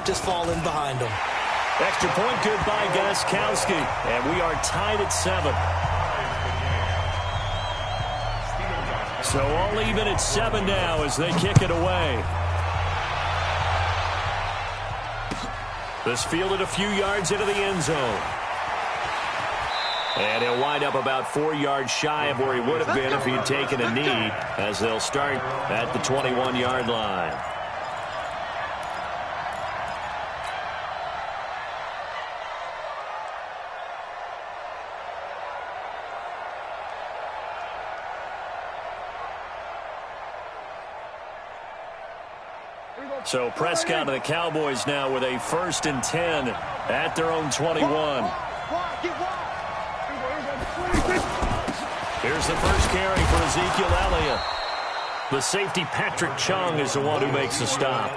just fall in behind them. Extra point good by Gostkowski. And we are tied at 7. So all even at 7 now as they kick it away. This fielded a few yards into the end zone. And he'll wind up about 4 yards shy of where he would have been if he'd taken a knee, as they'll start at the 21-yard line. So Prescott and the Cowboys now with a 1st and 10 at their own 21. Here's the first carry for Ezekiel Elliott. The safety, Patrick Chung, is the one who makes the stop.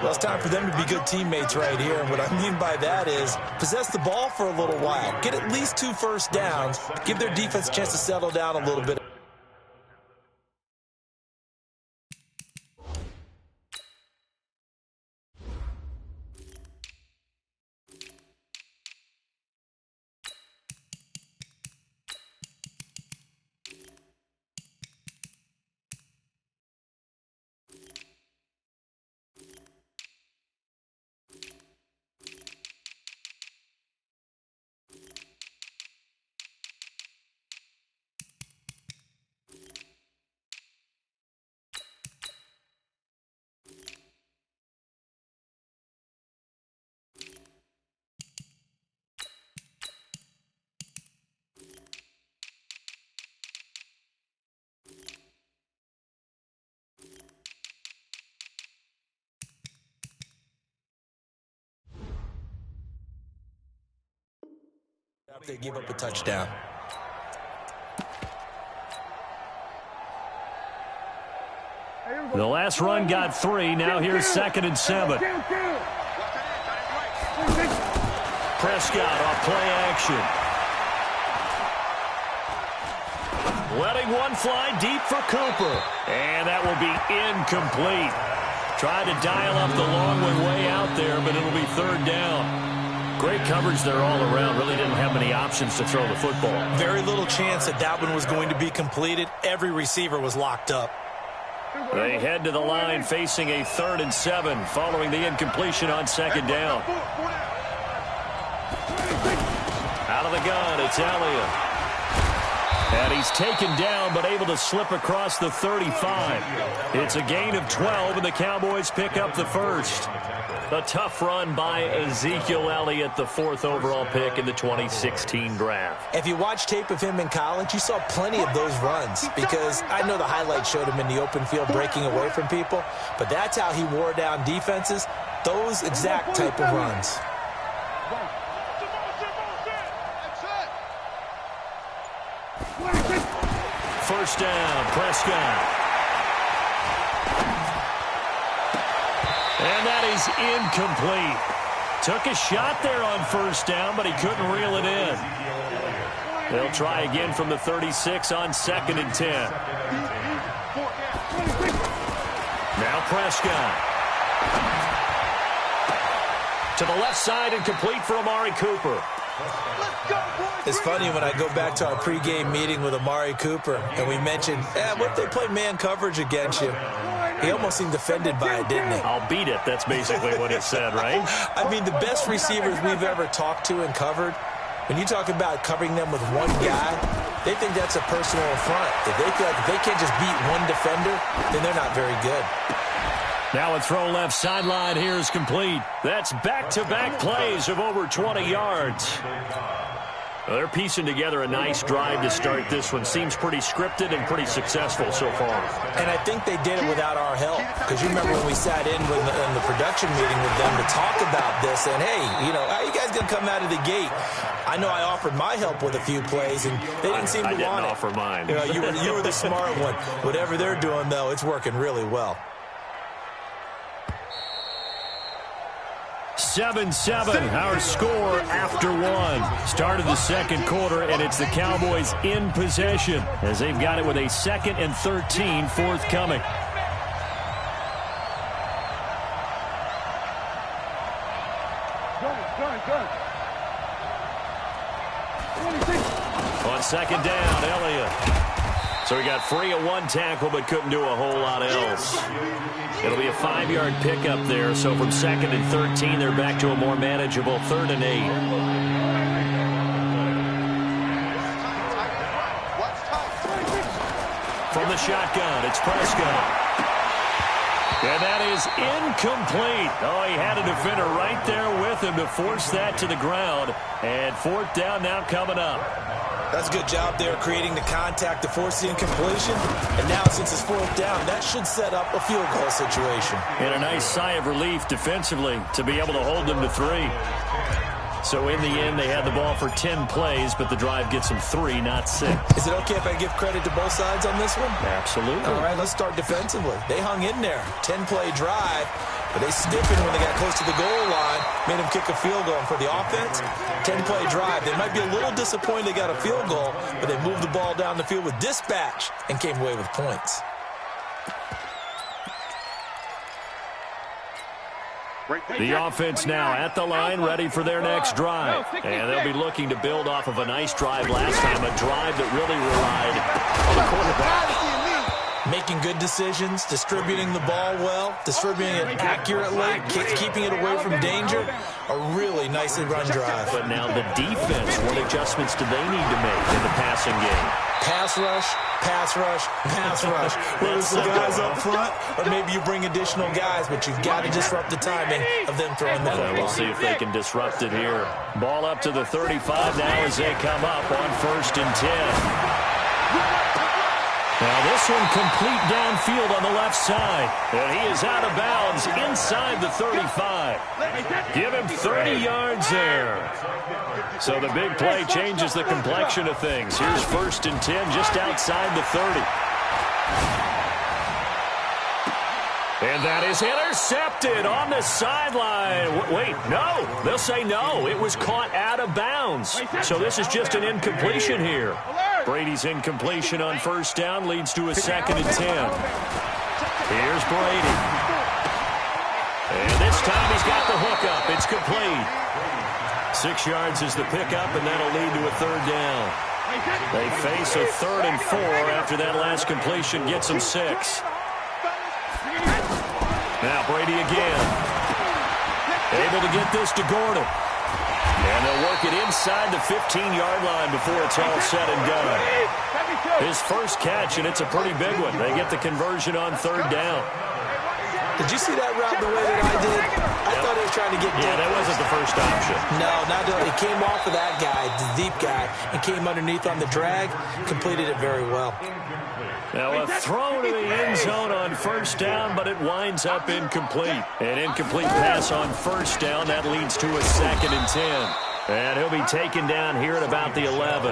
Well, it's time for them to be good teammates right here. And what I mean by that is possess the ball for a little while. Get at least 2 first downs. Give their defense a chance to settle down a little bit. They give up a touchdown. The last run got 3. Now here's 2nd and 7. Prescott off play action. Letting one fly deep for Cooper. And that will be incomplete. Tried to dial up the long one way out there, but it'll be 3rd down. Great coverage there all around. Really didn't have many options to throw the football. Very little chance that one was going to be completed. Every receiver was locked up. They head to the line facing a 3rd and 7 following the incompletion on 2nd down. Out of the gun, it's Elliott. And he's taken down but able to slip across the 35. It's a gain of 12 and the Cowboys pick up the 1st. A tough run by Ezekiel Elliott, the 4th overall pick in the 2016 draft. If you watch tape of him in college, you saw plenty of those runs because I know the highlights showed him in the open field breaking away from people, but that's how he wore down defenses, those exact type of runs. First down, Prescott. And that is incomplete. Took a shot there on 1st down, but he couldn't reel it in. They'll try again from the 36 on 2nd and 10. Now Prescott. To the left side and complete for Amari Cooper. It's funny when I go back to our pregame meeting with Amari Cooper and we mentioned, what if they play man coverage against you? He almost seemed offended by it, didn't he? I'll beat it. That's basically what he said, right? I mean, the best receivers we've ever talked to and covered, when you talk about covering them with one guy, they think that's a personal affront. If they feel like if they can't just beat one defender, then they're not very good. Now a throw left sideline here is complete. That's back-to-back plays of over 20 yards. Well, they're piecing together a nice drive to start this one. Seems pretty scripted and pretty successful so far. And I think they did it without our help. Because you remember when we sat in the production meeting with them to talk about this. And, hey, how are you guys going to come out of the gate? I know I offered my help with a few plays, and they didn't seem to want it. I didn't offer mine. You were the smart one. Whatever they're doing, though, it's working really well. 7-7, our score after 1. Start of the 2nd quarter, and it's the Cowboys in possession as they've got it with a 2nd and 13 forthcoming. On second down, Elliott. So he got free of one tackle but couldn't do a whole lot else. It'll be a 5-yard pickup there. So from 2nd and 13, they're back to a more manageable 3rd and 8. From the shotgun, it's Prescott. And that is incomplete. Oh, he had a defender right there with him to force that to the ground. And 4th down now coming up. That's a good job there creating the contact to force the incompletion. And now since it's 4th down, that should set up a field goal situation. And a nice sigh of relief defensively to be able to hold them to 3. So in the end, they had the ball for 10 plays, but the drive gets them 3, not 6. Is it okay if I give credit to both sides on this one? Absolutely. All right, let's start defensively. They hung in there. 10-play drive, but they stiffened when they got close to the goal line, made them kick a field goal. And for the offense, 10-play drive. They might be a little disappointed they got a field goal, but they moved the ball down the field with dispatch and came away with points. The offense now at the line, ready for their next drive. And they'll be looking to build off of a nice drive last time, a drive that really relied on the quarterback. Making good decisions, distributing the ball well, distributing it accurately, keeping it away from danger. A really nicely run drive. But now the defense, what adjustments do they need to make in the passing game? Pass rush, pass rush, pass rush. Whether it's the guys up front or maybe you bring additional guys, but you've got to disrupt the timing of them throwing the football. We'll see if they can disrupt it here. Ball up to the 35 now as they come up on 1st and 10. Now this one complete downfield on the left side. And he is out of bounds inside the 35. Give him 30 yards there. So the big play changes the complexion of things. Here's 1st and 10 just outside the 30. And that is intercepted on the sideline. Wait, no. They'll say no. It was caught out of bounds. So this is just an incompletion here. Brady's incompletion on 1st down leads to a 2nd and 10. Here's Brady. And this time he's got the hook up. It's complete. 6 yards is the pickup, and that'll lead to a 3rd down. They face a 3rd and 4 after that last completion gets them 6. Now Brady again. Able to get this to Gordon. And they'll work it inside the 15-yard line before it's all said and done. His first catch, and it's a pretty big one. They get the conversion on 3rd down. Did you see that route the way that I did? I thought he was trying to get deep. Yeah, that wasn't the first option. No, not at all. He came off of that guy, the deep guy, and came underneath on the drag, completed it very well. Now a throw to the end zone on 1st down, but it winds up incomplete. An incomplete pass on 1st down. That leads to a 2nd and 10. And he'll be taken down here at about the 11.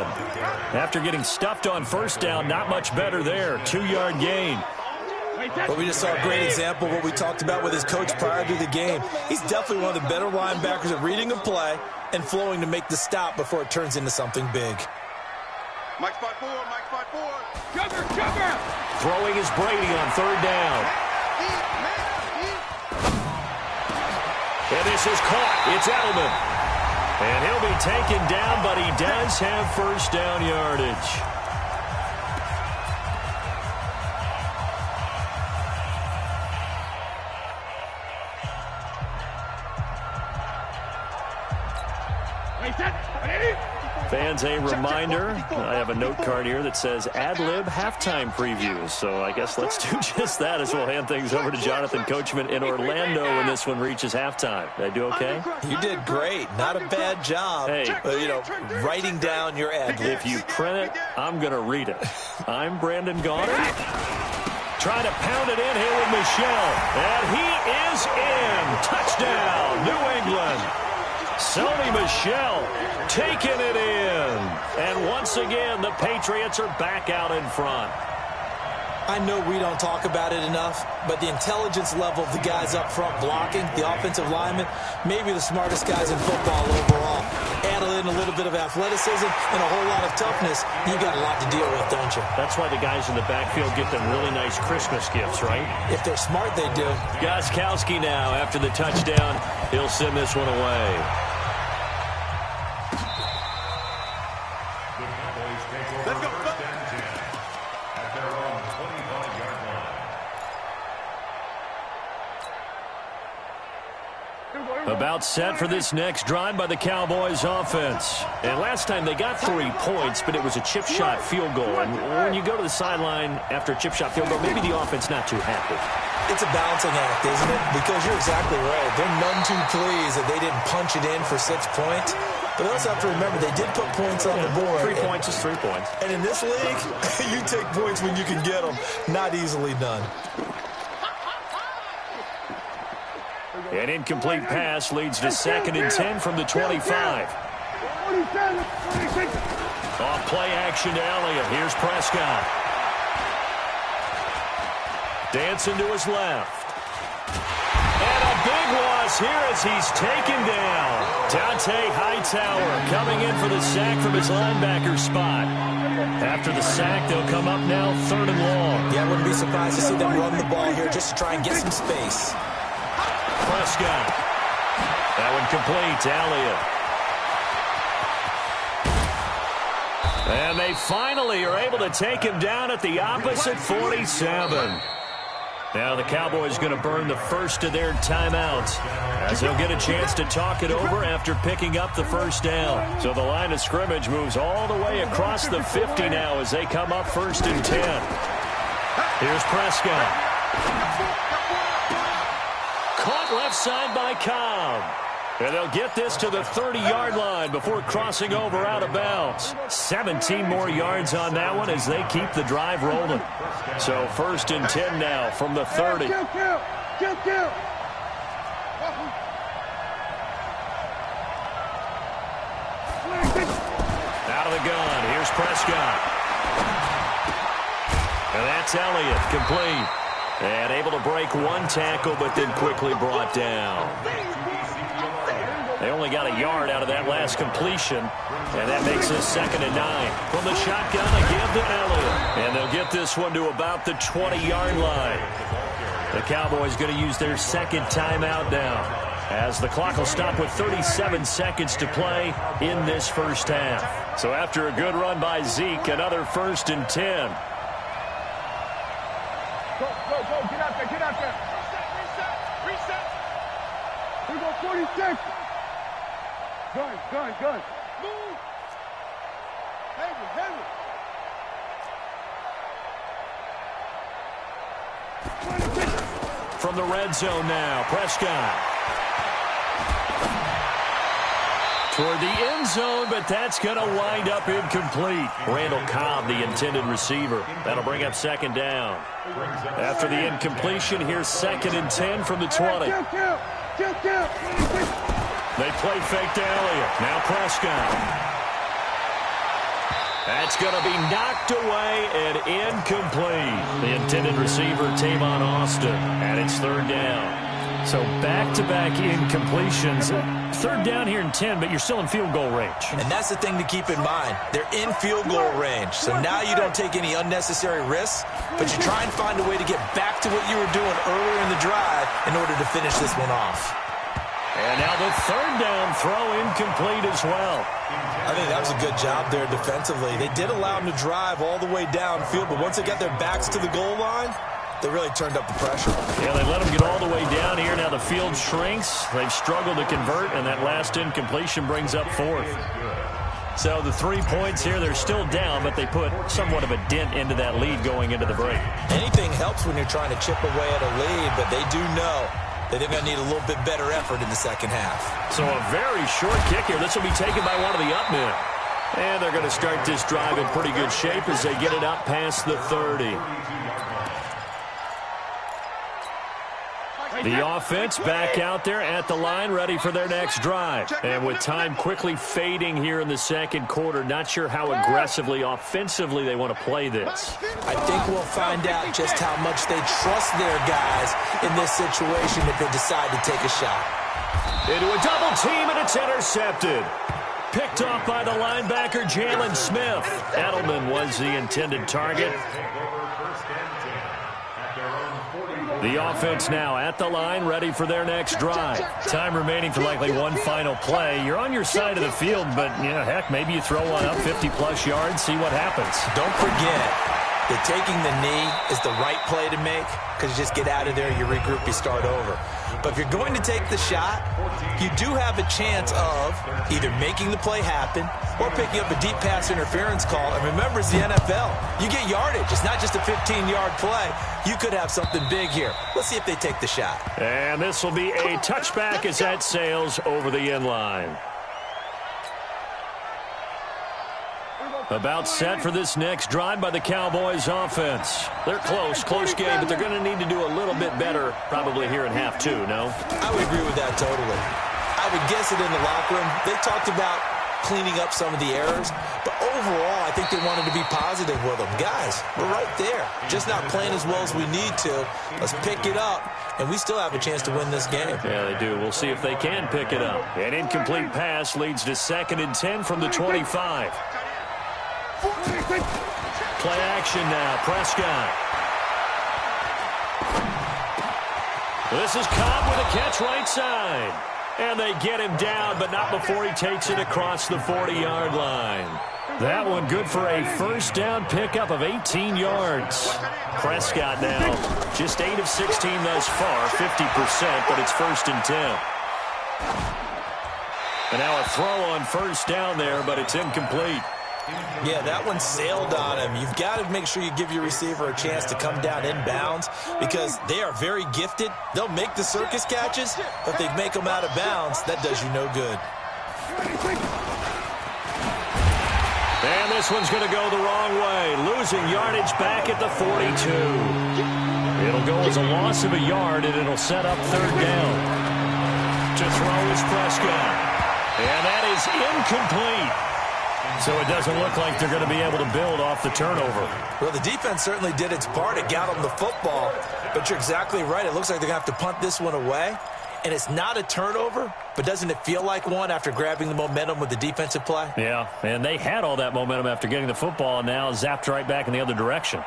After getting stuffed on 1st down, not much better there. 2-yard gain. But we just saw a great example of what we talked about with his coach prior to the game. He's definitely one of the better linebackers at reading a play and flowing to make the stop before it turns into something big. Mike 5-4, Mike 5-4. Cover! Throwing is Brady on 3rd down. And this is caught. It's Edelman. And he'll be taken down, but he does have 1st down yardage. Fans, a reminder, I have a note card here that says ad-lib halftime previews. So I guess let's do just that as we'll hand things over to Jonathan Coachman in Orlando when this one reaches halftime. Did I do okay? You did great. Not a bad job. Hey. Writing down your ad-lib. If you print it, I'm going to read it. I'm Brandon Gaudin. Trying to pound it in here with Michelle. And he is in. Touchdown, New England. Sony Michel taking it in. And once again, the Patriots are back out in front. I know we don't talk about it enough, but the intelligence level of the guys up front blocking, the offensive linemen, maybe the smartest guys in football overall. Add in a little bit of athleticism and a whole lot of toughness, you got a lot to deal with, don't you? That's why the guys in the backfield get them really nice Christmas gifts, right? If they're smart, they do. Gostkowski now, after the touchdown, he'll send this one away. Let's go. About set for this next drive by the Cowboys offense. And last time they got 3 points, but it was a chip shot field goal. And when you go to the sideline after a chip shot field goal, maybe the offense not too happy. It's a balancing act, isn't it? Because you're exactly right. They're none too pleased that they didn't punch it in for 6 points. But they also have to remember they did put points on the board. 3 points is 3 points. And in this league, you take points when you can get them. Not easily done. An incomplete pass leads to 2nd and 10 from the 25. Off play action to Elliott. Here's Prescott. Dancing to his left. And a big loss here as he's taken down. Dante Hightower coming in for the sack from his linebacker spot. After the sack, they'll come up now 3rd and long. Yeah, I wouldn't be surprised to see them run the ball here just to try and get some space. Prescott. That one complete to Elliott. And they finally are able to take him down at the opposite 47. Now the Cowboys going to burn the first of their timeouts as they'll get a chance to talk it over after picking up the first down. So the line of scrimmage moves all the way across the 50 now as they come up 1st and 10. Here's Prescott. Caught left side by Cobb. And they'll get this to the 30-yard line before crossing over out of bounds. 17 more yards on that one as they keep the drive rolling. So 1st and 10 now from the 30. Out Out of the gun. Here's Prescott. And that's Elliott, complete. And able to break 1 tackle, but then quickly brought down. They only got a yard out of that last completion, and that makes it 2nd and 9. From the shotgun again to Elliott. And they'll get this one to about the 20-yard line. The Cowboys going to use their 2nd timeout now, as the clock will stop with 37 seconds to play in this first half. So after a good run by Zeke, another 1st and 10. Go, get out there. Reset. We go 46. Gun. Move. Heavy. From the red zone now, Prescott. Toward the end zone, but that's going to wind up incomplete. Randall Cobb, the intended receiver. That'll bring up 2nd down. After the incompletion, here's 2nd and 10 from the 20. They play fake to Elliott. Now Prescott. That's going to be knocked away and incomplete. The intended receiver, Tavon Austin, and it's 3rd down. So back-to-back incompletions. 3rd down here in 10, but you're still in field goal range. And that's the thing to keep in mind. They're in field goal range. So now you don't take any unnecessary risks, but you try and find a way to get back to what you were doing earlier in the drive in order to finish this one off. And now the 3rd down throw incomplete as well. I think that was a good job there defensively. They did allow them to drive all the way downfield, but once they got their backs to the goal line, they really turned up the pressure. Yeah, they let them get all the way down here. Now the field shrinks. They've struggled to convert, and that last incompletion brings up 4th. So the 3 points here, they're still down, but they put somewhat of a dent into that lead going into the break. Anything helps when you're trying to chip away at a lead, but they do know that they're going to need a little bit better effort in the second half. So a very short kick here. This will be taken by one of the up men. And they're going to start this drive in pretty good shape as they get it up past the 30. The offense back out there at the line, ready for their next drive. And with time quickly fading here in the second quarter, not sure how aggressively, offensively they want to play this. I think we'll find out just how much they trust their guys in this situation if they decide to take a shot. Into a double team, and it's intercepted. Picked off by the linebacker, Jalen Smith. Edelman was the intended target. The offense now at the line, ready for their next drive. Time remaining for likely one final play. You're on your side of the field, but, heck, maybe you throw one up 50-plus yards, see what happens. Don't forget that taking the knee is the right play to make because you just get out of there, you regroup, you start over. But if you're going to take the shot, you do have a chance of either making the play happen or picking up a deep pass interference call. And remember, it's the NFL. You get yardage. It's not just a 15-yard play. You could have something big here. Let's see if they take the shot. And this will be a touchback as that sails over the end line. About set for this next drive by the Cowboys offense. They're close game, but they're going to need to do a little bit better probably here in half two, no? I would agree with that totally. I would guess it in the locker room. They talked about cleaning up some of the errors, but overall I think they wanted to be positive with them. Guys, we're right there. Just not playing as well as we need to. Let's pick it up, and we still have a chance to win this game. Yeah, they do. We'll see if they can pick it up. An incomplete pass leads to 2nd and 10 from the 25. Play action now, Prescott. This is Cobb with a catch right side. And they get him down, but not before he takes it across the 40-yard line. That one good for a first down pickup of 18 yards. Prescott now just 8 of 16 thus far, 50%, but it's 1st and 10. And now a throw on first down there, but it's incomplete. Yeah, that one sailed on him. You've got to make sure you give your receiver a chance to come down inbounds because they are very gifted. They'll make the circus catches, but if they make them out of bounds, that does you no good. And this one's going to go the wrong way. Losing yardage back at the 42. It'll go as a loss of a yard, and it'll set up 3rd down. To throw is Prescott. And that is incomplete. So it doesn't look like they're going to be able to build off the turnover. Well, the defense certainly did its part. It got them the football. But you're exactly right. It looks like they're going to have to punt this one away. And it's not a turnover, but doesn't it feel like one after grabbing the momentum with the defensive play? Yeah, and they had all that momentum after getting the football and now zapped right back in the other direction.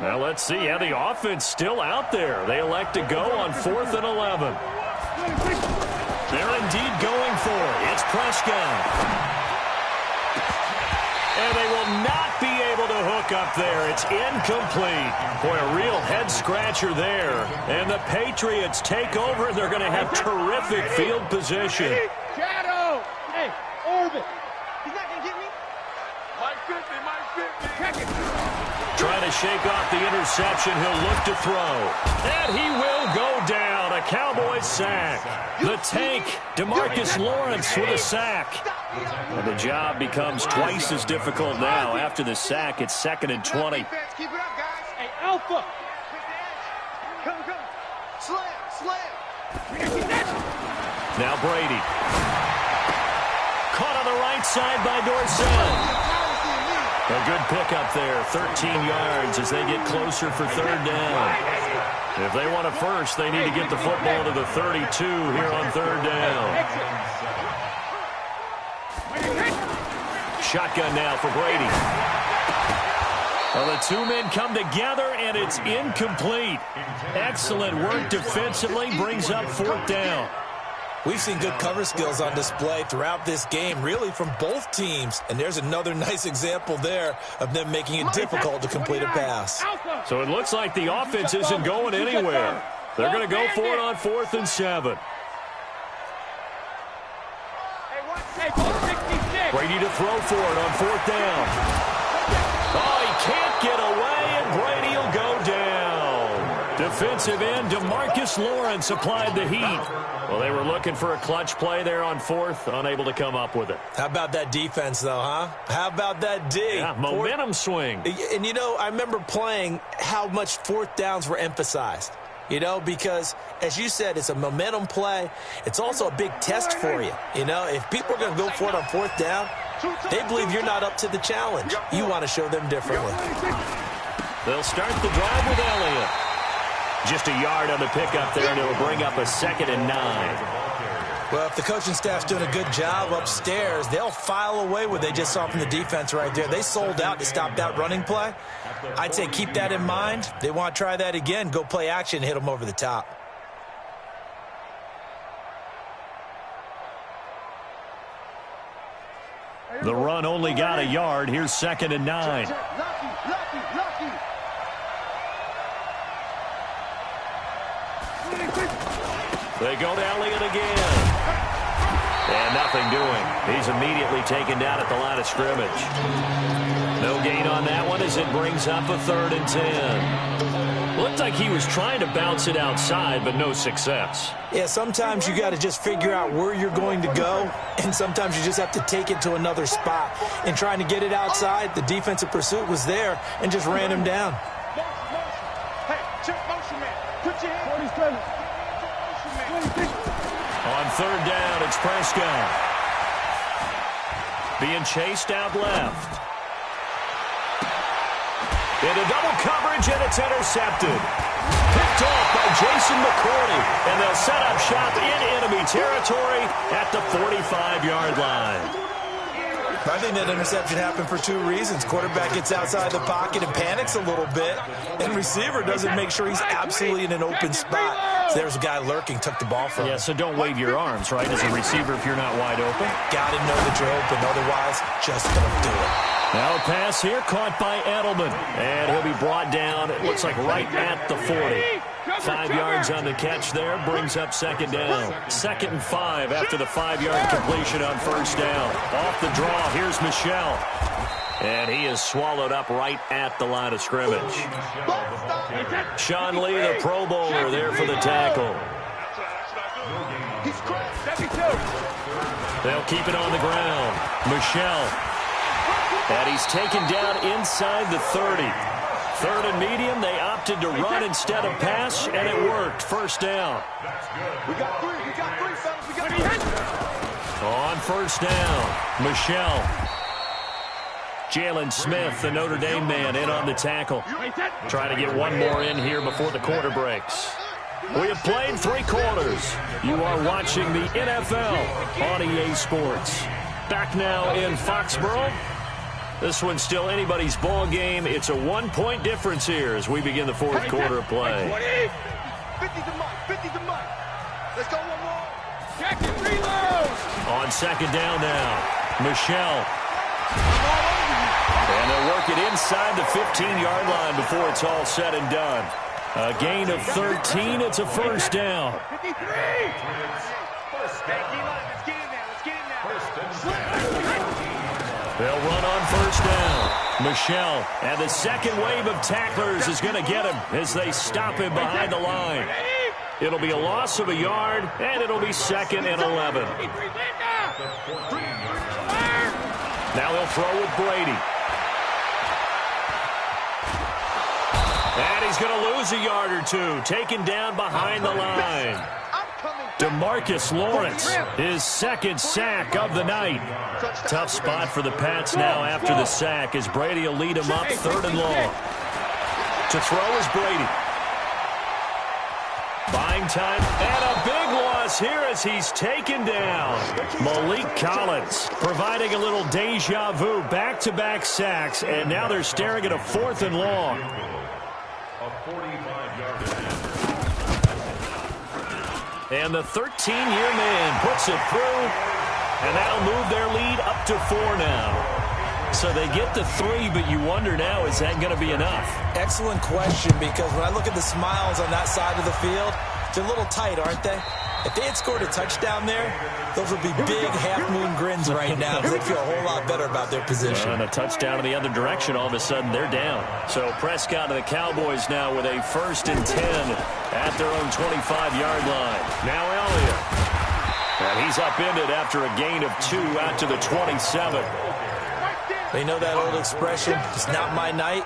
Well, let's see. Yeah, the offense still out there. They elect to go on 4th and 11. They're indeed going for it. It's Prescott. And they will not be able to hook up there. It's incomplete. Boy, a real head-scratcher there. And the Patriots take over, and they're going to have terrific field position. Shadow! Hey, orbit! He's not going to get me? Mike 50, Mike 50. Check it. Trying to shake off the interception. He'll look to throw. And he will go down. A Cowboys sack. The tank, DeMarcus Lawrence with a sack. And the job becomes twice as difficult now. After the sack, it's 2nd and 20. Keep it up, guys. Hey, Alpha. Come. Slam. Now Brady. Caught on the right side by Dorsett. A good pickup there, 13 yards as they get closer for 3rd down. If they want a first, they need to get the football to the 32 here on 3rd down. Shotgun now for Brady. Well, the two men come together, and it's incomplete. Excellent work defensively, brings up 4th down. We've seen good cover skills on display throughout this game, really from both teams. And there's another nice example there of them making it difficult to complete a pass. So it looks like the offense isn't going anywhere. They're going to go for it on 4th and 7. Brady to throw for it on 4th down. Oh, he can't get away, and Brady will go down. Defensive end DeMarcus Lawrence applied the heat. Well, they were looking for a clutch play there on fourth, unable to come up with it. How about that defense, though, huh? How about that D? Yeah, momentum swing. And, you know, I remember playing how much fourth downs were emphasized. You know, because, as you said, it's a momentum play. It's also a big test for you. You know, if people are going to go for it on fourth down, they believe you're not up to the challenge. You want to show them differently. They'll start the drive with Elliott. Just a yard on the pickup there, and it'll bring up a 2nd and 9. Well, if the coaching staff's doing a good job upstairs, they'll file away what they just saw from the defense right there. They sold out to stop that running play. I'd say keep that in mind. They want to try that again. Go play action, hit them over the top. The run only got a yard. Here's 2nd and 9. They go to Elliott again. And nothing doing. He's immediately taken down at the line of scrimmage. No gain on that one as it brings up a 3rd and 10. Looked like he was trying to bounce it outside, but no success. Yeah, sometimes you got to just figure out where you're going to go, and sometimes you just have to take it to another spot. And trying to get it outside, the defensive pursuit was there and just ran him down. Hey, check motion, man. Put your hand. On 3rd down, it's Prescott. Being chased out left. Into double coverage, and it's intercepted. Picked off by Jason McCourty, and they'll set up shop in enemy territory at the 45-yard line. I think that interception happened for 2 reasons. Quarterback gets outside the pocket and panics a little bit, and receiver doesn't make sure he's absolutely in an open spot. So there's a guy lurking, took the ball from him. Yeah, so don't wave your arms, right, as a receiver if you're not wide open. Got to know that you're open, otherwise just don't do it. Now a pass here caught by Edelman, and he'll be brought down, it looks like right at the 40. 5 yards on the catch there, brings up 2nd down. 2nd and 5 after the 5-yard completion on 1st down. Off the draw, here's Michel. And he is swallowed up right at the line of scrimmage. Sean Lee, the Pro Bowler, there for the tackle. They'll keep it on the ground. Michel. And he's taken down inside the 30. 3rd and medium, they opted to run instead of pass, and it worked. 1st down. We got 3, fellas. We got 3. On 1st down, Michel. Jalen Smith, the Notre Dame man, in on the tackle. Trying to get one more in here before the quarter breaks. We have played 3 quarters. You are watching the NFL on EA Sports. Back now in Foxborough. This one's still anybody's ball game. It's a 1-point difference here as we begin the 4th quarter of play. 50 to Mike. Let's go one more. Jackson, reload. On 2nd down now, Michel. And they'll work it inside the 15-yard line before it's all said and done. A gain of 13. It's a 1st down. 53. Let's get in now. They'll run on 1st down. Michel. And the second wave of tacklers is going to get him as they stop him behind the line. It'll be a loss of a yard, and it'll be 2nd and 11. Now they'll throw with Brady. And he's going to lose a yard or 2, taken down behind the line. DeMarcus Lawrence, his 2nd sack of the night. Tough spot for the Pats now after the sack as Brady will lead him up 3rd and long. To throw is Brady. Buying time, and a big loss here as he's taken down. Malik Collins providing a little deja vu, back-to-back sacks, and now they're staring at a 4th and long. And the 13-year man puts it through, and that'll move their lead up to 4 now. So they get to 3, but you wonder now, is that going to be enough? Excellent question, because when I look at the smiles on that side of the field, they're a little tight, aren't they? If they had scored a touchdown there, those would be big half-moon grins right now because they'd feel a whole lot better about their position. And a touchdown in the other direction, all of a sudden they're down. So Prescott and the Cowboys now with a 1st and 10 at their own 25-yard line. Now Elliott. And he's upended after a gain of 2 out to the 27. They know that old expression, it's not my night.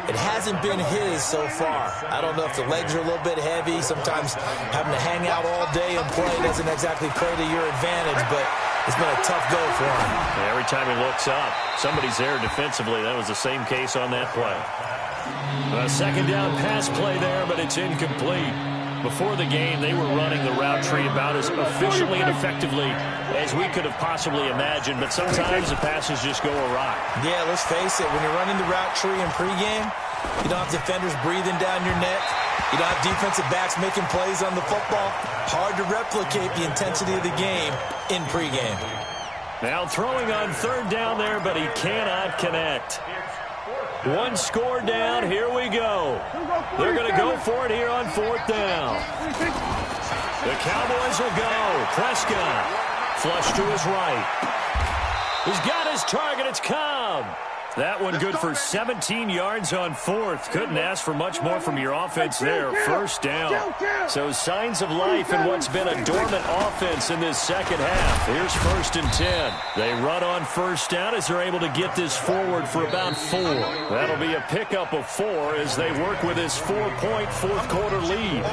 It hasn't been his so far. I don't know if the legs are a little bit heavy. Sometimes having to hang out all day and play doesn't exactly play to your advantage, but it's been a tough go for him. Every time he looks up, somebody's there defensively. That was the same case on that play. A 2nd down pass play there, but it's incomplete. Before the game, they were running the route tree about as efficiently and effectively as we could have possibly imagined, but sometimes the passes just go awry. Yeah, let's face it, when you're running the route tree in pregame, you don't have defenders breathing down your neck. You don't have defensive backs making plays on the football. Hard to replicate the intensity of the game in pregame. Now throwing on 3rd down there, but he cannot connect. 1 score down. Here we go. They're going to go for it here on 4th down. The Cowboys will go. Prescott. Flush to his right. He's got his target. It's Cobb. That one good for 17 yards on 4th. Couldn't ask for much more from your offense there. 1st down. So signs of life in what's been a dormant offense in this 2nd half. Here's 1st and 10. They run on 1st down as they're able to get this forward for about 4. That'll be a pickup of 4 as they work with this 4-point 4th quarter lead.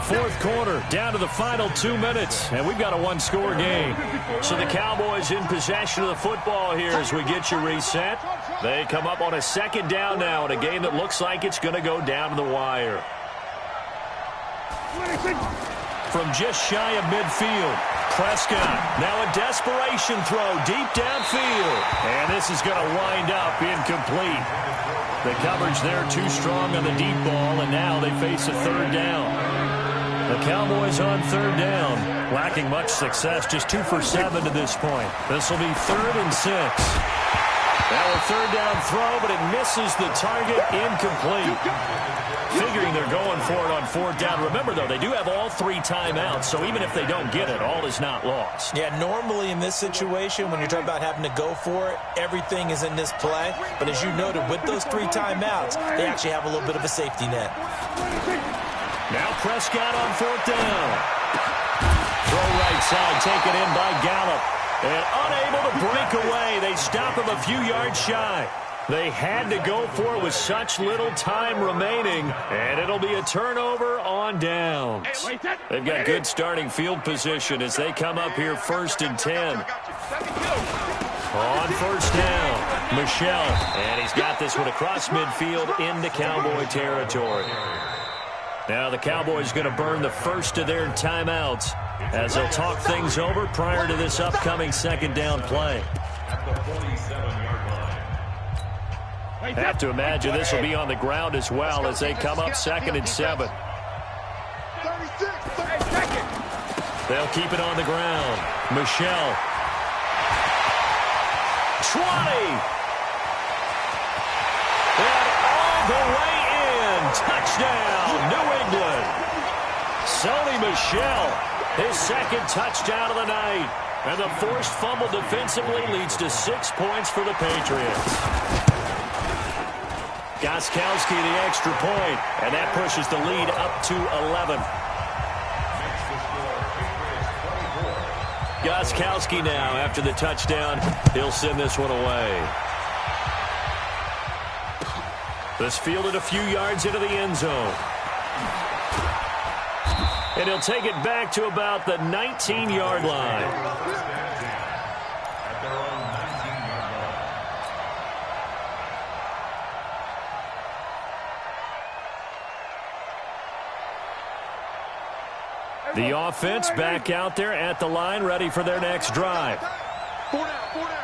4th quarter, down to the final 2 minutes, and we've got a 1-score game. So the Cowboys in possession of the football here as we get you reset. They come up on a 2nd down now in a game that looks like it's going to go down to the wire. From just shy of midfield, Prescott, now a desperation throw deep downfield, and this is going to wind up incomplete. The coverage there too strong on the deep ball, and now they face a 3rd down. The Cowboys on 3rd down, lacking much success, just 2 for 7 to this point. This will be 3rd and 6. Now a 3rd down throw, but it misses the target, incomplete. Figuring they're going for it on 4th down. Remember, though, they do have all 3 timeouts, so even if they don't get it, all is not lost. Yeah, normally in this situation, when you're talking about having to go for it, everything is in this play. But as you noted, with those 3 timeouts, they actually have a little bit of a safety net. Now Prescott on 4th down. Throw right side, taken in by Gallup. And unable to break away. They stop him a few yards shy. They had to go for it with such little time remaining. And it'll be a turnover on downs. They've got good starting field position as they come up here 1st and 10. On 1st down, Michelle. And he's got this one across midfield into Cowboy territory. Now the Cowboys going to burn the first of their timeouts as they'll talk things over prior to this upcoming 2nd down play. Have to imagine this will be on the ground as well as they come up 2nd and 7. They'll keep it on the ground. Michelle. 20. And all the way in. Touchdown, New England. Sony Michel, his 2nd touchdown of the night. And the forced fumble defensively leads to 6 points for the Patriots. Gostkowski the extra point, and that pushes the lead up to 11. Gostkowski now, after the touchdown, he'll send this one away. This fielded a few yards into the end zone. And he'll take it back to about the 19-yard line. The offense back out there at the line, ready for their next drive. 4 down, 4 down.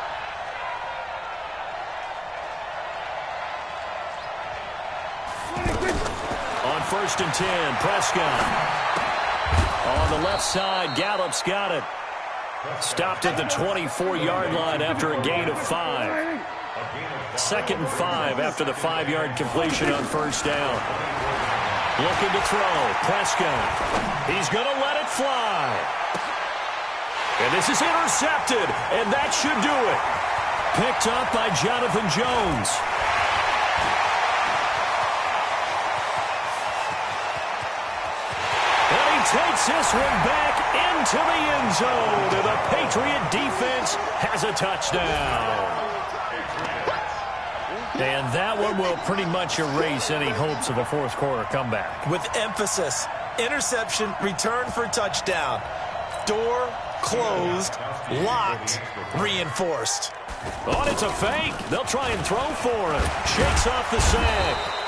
On 1st and 10, Prescott. On the left side, Gallup's got it. Stopped at the 24-yard line after a gain of 5. 2nd and 5 after the 5-yard completion on 1st down. Looking to throw. Prescott. He's going to let it fly. And this is intercepted, and that should do it. Picked up by Jonathan Jones. And he takes this one back into the end zone. And the Patriot defense has a touchdown. And that one will pretty much erase any hopes of a fourth quarter comeback. With emphasis, interception, return for touchdown. Door closed, locked, reinforced. Oh, it's a fake. They'll try and throw for him. Shakes off the sack.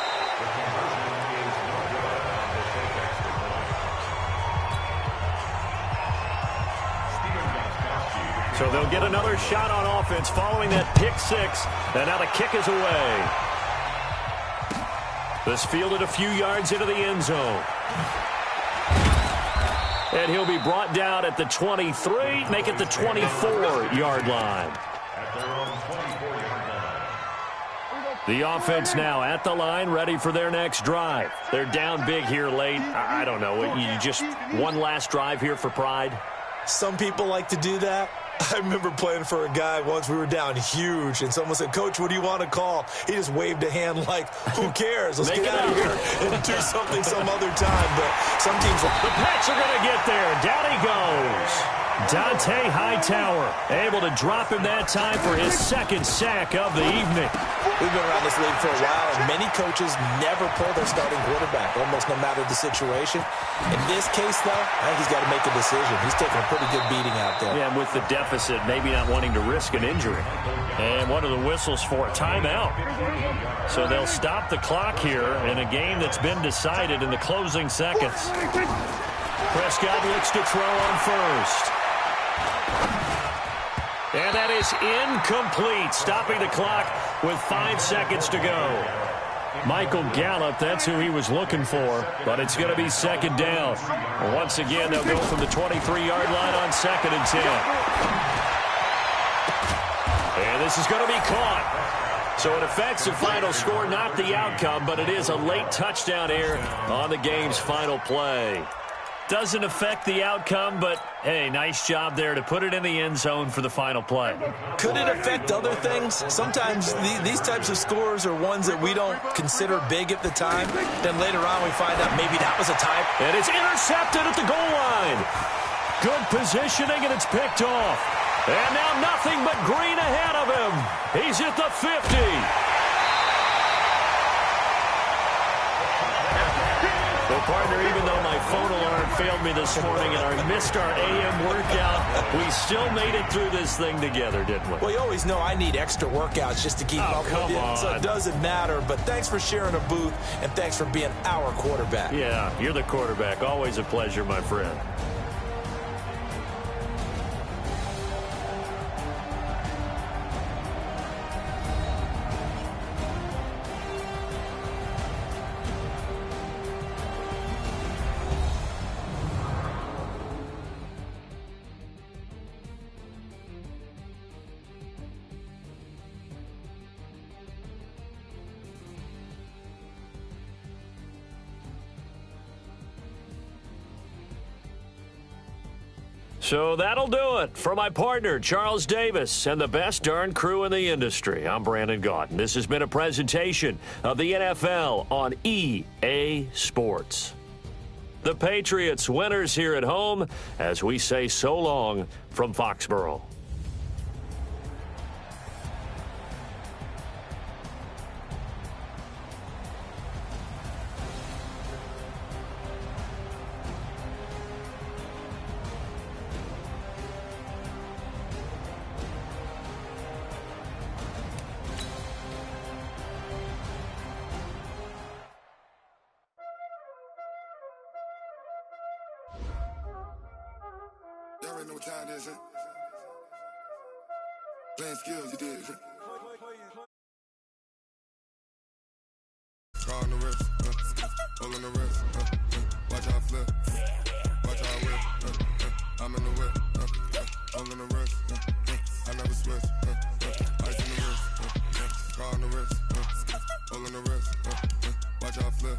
So they'll get another shot on offense following that pick six. And now the kick is away. This fielded a few yards into the end zone. And he'll be brought down at the 23, make it the 24-yard line. The offense now at the line, ready for their next drive. They're down big here late. I don't know. You just one last drive here for pride? Some people like to do that. I remember playing for a guy once. We were down huge, and someone said, "Coach, what do you want to call?" He just waved a hand like, who cares? Let's get out of here and do something some other time. But some teams will. The Pats are going to get there. Down he goes. Dante Hightower able to drop him that time for his second sack of the evening. We've been around this league for a while, and many coaches never pull their starting quarterback, almost no matter the situation. In this case, though, I think he's got to make a decision. He's taking a pretty good beating out there. Yeah, and with the deficit, maybe not wanting to risk an injury. And what are the whistles for? Timeout. So they'll stop the clock here in a game that's been decided in the closing seconds. Prescott looks to throw on first. And that is incomplete, stopping the clock with 5 seconds to go. Michael Gallup, that's who he was looking for, but it's going to be second down. Once again, they'll go from the 23-yard line on 2nd and 10. And this is going to be caught. So it affects the final score, not the outcome, but it is a late touchdown here on the game's final play. Doesn't affect the outcome, but, hey, nice job there to put it in the end zone for the final play. Could it affect other things? Sometimes these types of scores are ones that we don't consider big at the time. Then later on we find out maybe that was a tie. And it's intercepted at the goal line. Good positioning, and it's picked off. And now nothing but green ahead of him. He's at the 50. Well, partner, even though my phone alarm failed me this morning and I missed our AM workout, we still made it through this thing together, didn't we? Well, you always know I need extra workouts just to keep up with you, so it doesn't matter. But thanks for sharing a booth, and thanks for being our quarterback. Yeah, you're the quarterback. Always a pleasure, my friend. So that'll do it for my partner, Charles Davis, and the best darn crew in the industry. I'm Brandon Gaunt. This has been a presentation of the NFL on EA Sports. The Patriots winners here at home as we say so long from Foxborough. Y'all already know what time it is, huh? Playing skills, you did, huh? Car on the wrist, hold on the wrist, watch how I flip, watch how I whip, I'm in the whip, hold on the wrist, I never switch, ice in the wrist, car on the wrist, hold on the wrist, watch how I flip,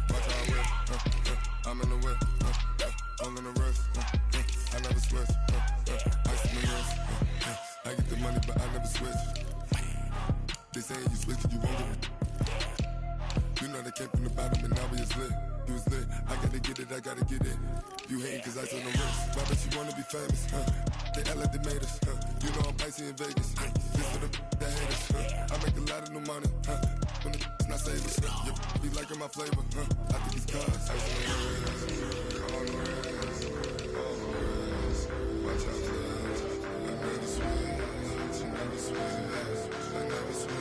watch how I whip. hand, you switch and you won't get it. You know they came from the bottom and now we is lit. You was lit, I gotta get it, I gotta get it. You hating cause I told no wrist. Why bet you wanna be famous, huh? They act like they made us, huh? You know I'm icy in Vegas, huh? Just for the that hate us, huh? I make a lot of new money, huh? When the not save us, you be liking my flavor, huh? I think it's cause ice on the wrist, on the wrist, on the wrist. Watch out for this. I never switch, I never switch, I never switch.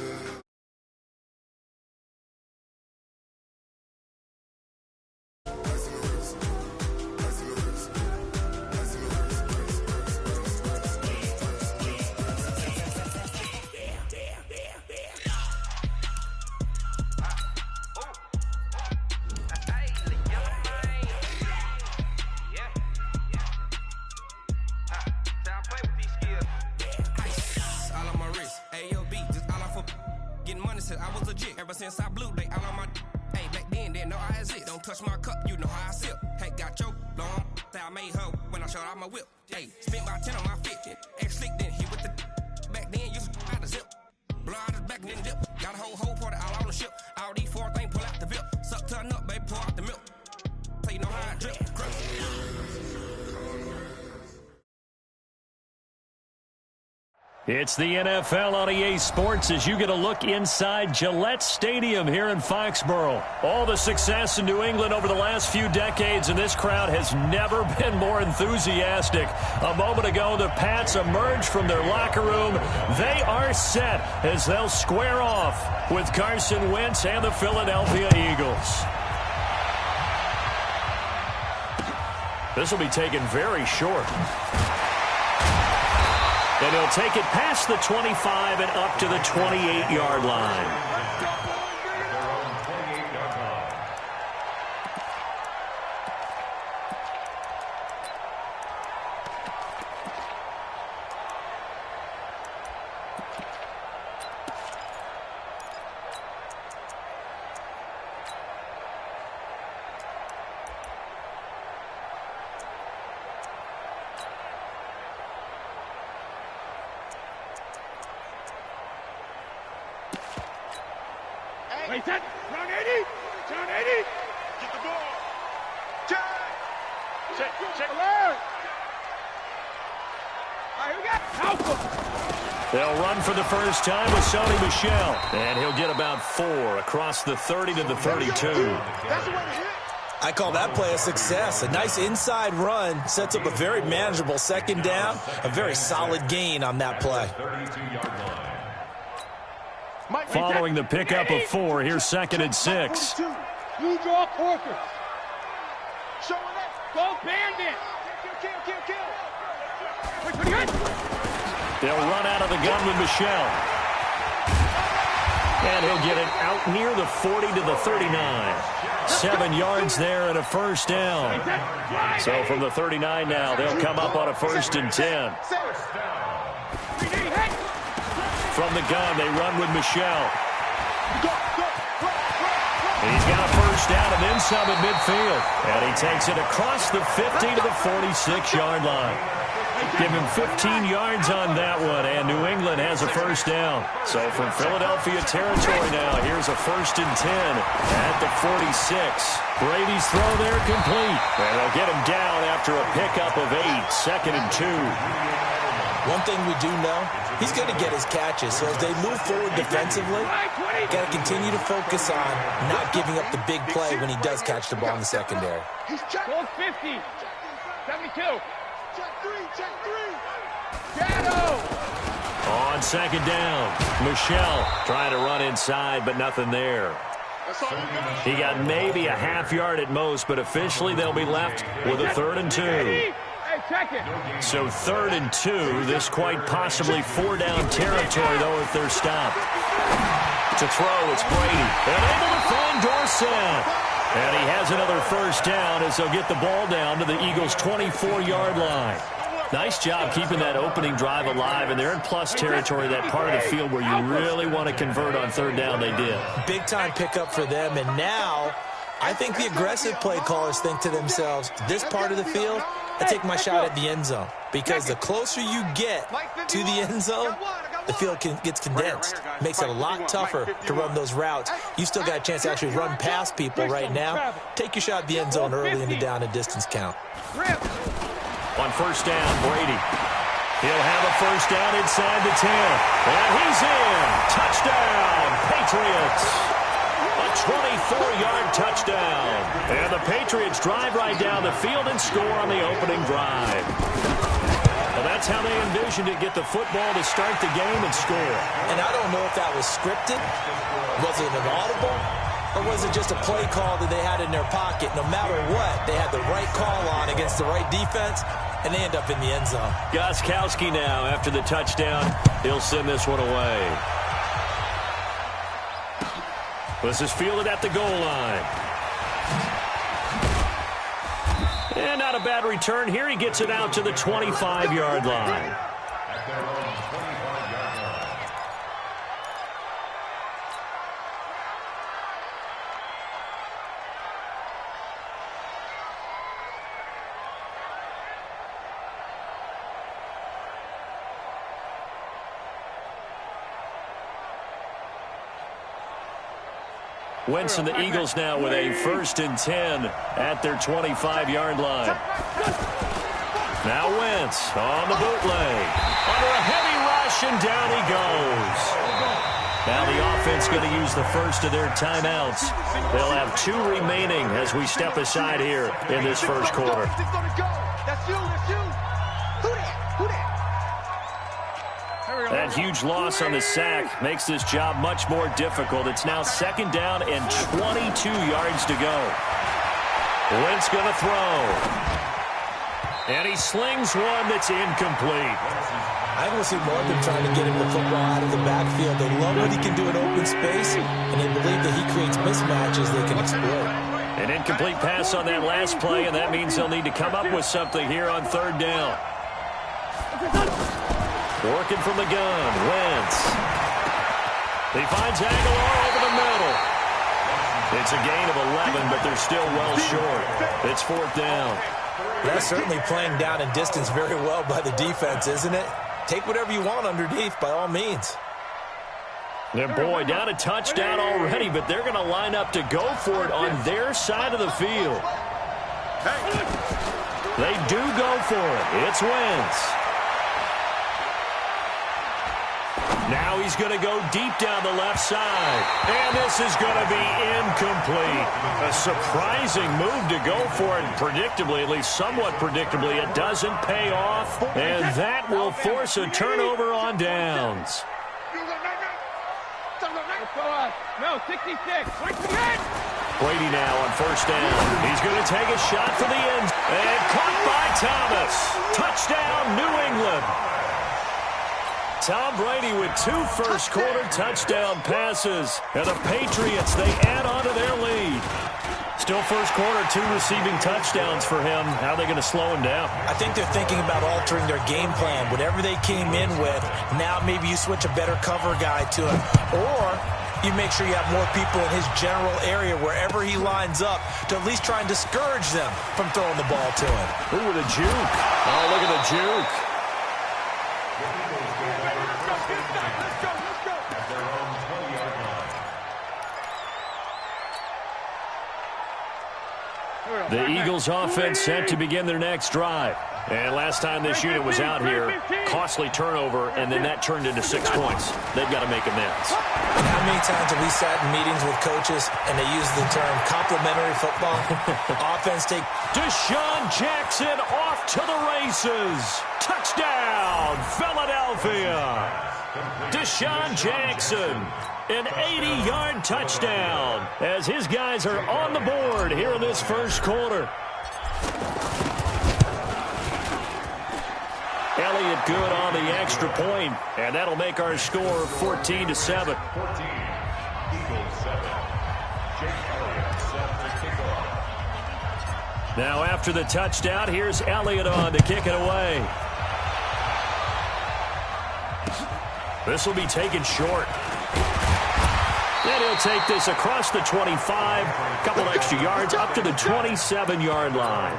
I was legit ever since I blew they all on my hey back then didn't know I exist. Don't touch my cup, you know how I sip. Hey, got your long that I made her when I showed out my whip. Hey, spent my 10 on my 50. Ex slick then he with the back then used to out the zip. Blow out his back and then dip. Got a whole party all on the ship. All these four things pull out the VIP. Suck turn up, baby, pour out the milk. So you know how I drip. It's the NFL on EA Sports as you get a look inside Gillette Stadium here in Foxborough. All the success in New England over the last few decades, and this crowd has never been more enthusiastic. A moment ago, the Pats emerged from their locker room. They are set as they'll square off with Carson Wentz and the Philadelphia Eagles. This will be taken very short. And he'll take it past the 25 and up to the 28-yard line. Wait, set. Turn 80. Turn 80. Get the ball. Check. Check. Alert. All right, here we go. Alpha. They'll run for the first time with Sony Michel. And he'll get about 4 across the 30 to the 32. That's the way to hit. I call that play a success. A nice inside run sets up a very manageable second down. A very solid gain on that play. Following the pickup of 4, here's 2nd and 6. You draw Corker. Showing it. Go Bandit. Kill. They'll run out of the gun with Michel. And he'll get it out near the 40 to the 39. 7 yards there and a first down. So from the 39 now, they'll come up on a 1st and 10. From the gun, they run with Michel. He's got a first down and then some at midfield. And he takes it across the 50 to the 46-yard line. Give him 15 yards on that one, and New England has a first down. So from Philadelphia territory now, here's a 1st and 10 at the 46. Brady's throw there complete. And they'll get him down after a pickup of 8, 2nd and 2. One thing we do know, he's going to get his catches. So as they move forward defensively, got to continue to focus on not giving up the big play when he does catch the ball in the secondary. Goal 50. 72. Check 3. Shadow. On 2nd down, Michel trying to run inside, but nothing there. He got maybe a half yard at most, but officially they'll be left with a 3rd and 2. So 3rd and 2, this quite possibly 4-down territory, though, if they're stopped. To throw, it's Brady. And able to find Dorsett. And he has another first down as they'll get the ball down to the Eagles' 24-yard line. Nice job keeping that opening drive alive, and they're in plus territory, that part of the field where you really want to convert on 3rd down. They did. Big-time pickup for them, and now I think the aggressive play callers think to themselves, this part of the field, I take my shot at the end zone, because the closer you get to the end zone, the field gets condensed. Makes it a lot tougher to run those routes. You still got a chance to actually run past people right now. Take your shot at the end zone early in the down and distance count. On first down, Brady. He'll have a first down inside the 10. And he's in. Touchdown, Patriots. A 24-yard touchdown. And the Patriots drive right down the field and score on the opening drive. Well, that's how they envisioned it, get the football to start the game and score. And I don't know if that was scripted. Was it an audible? Or was it just a play call that they had in their pocket? No matter what, they had the right call on against the right defense, and they end up in the end zone. Gostkowski now, after the touchdown, he'll send this one away. This is fielded at the goal line. And not a bad return here. He gets it out to the 25-yard line. Wentz and the Eagles now with a 1st and 10 at their 25-yard line. Now Wentz on the bootleg. Under a heavy rush, and down he goes. Now the offense going to use the first of their timeouts. They'll have 2 remaining as we step aside here in this first quarter. That's you. Who that? That huge loss on the sack makes this job much more difficult. It's now 2nd down and 22 yards to go. Wentz going to throw. And he slings one that's incomplete. I don't see more of them trying to get him the football out of the backfield. They love what he can do in open space, and they believe that he creates mismatches they can exploit. An incomplete pass on that last play, and that means they'll need to come up with something here on 3rd down. Working from the gun, Wentz. He finds Aguilar over the middle. It's a gain of 11, but they're still well short. It's 4th down. That's certainly playing down and distance very well by the defense, isn't it? Take whatever you want underneath, by all means. And boy, down a touchdown already, but they're going to line up to go for it on their side of the field. They do go for it. It's Wentz. Now he's going to go deep down the left side. And this is going to be incomplete. A surprising move to go for it. Predictably, at least somewhat predictably, it doesn't pay off. And that will force a turnover on downs. No, 66. Brady now on 1st down. He's going to take a shot for the end. And caught by Thomas. Touchdown, New England. Tom Brady with 2 first-quarter touchdown passes. And the Patriots, they add on to their lead. Still first quarter, 2 receiving touchdowns for him. How are they going to slow him down? I think they're thinking about altering their game plan. Whatever they came in with, now maybe you switch a better cover guy to him. Or you make sure you have more people in his general area wherever he lines up to at least try and discourage them from throwing the ball to him. Ooh, with a juke. Oh, look at the juke. The Eagles offense set to begin their next drive. And last time this unit was out here, costly turnover, and then that turned into 6 points. They've got to make amends. And how many times have we sat in meetings with coaches and they use the term complimentary football? Offense take. Deshaun Jackson off to the races. Touchdown, Philadelphia. Deshaun Jackson, an 80-yard touchdown as his guys are on the board here in this first quarter. Elliott good on the extra point, and that'll make our score 14-7. Now after the touchdown, here's Elliott on to kick it away. This will be taken short. And he'll take this across the 25, a couple extra yards up to the 27-yard line.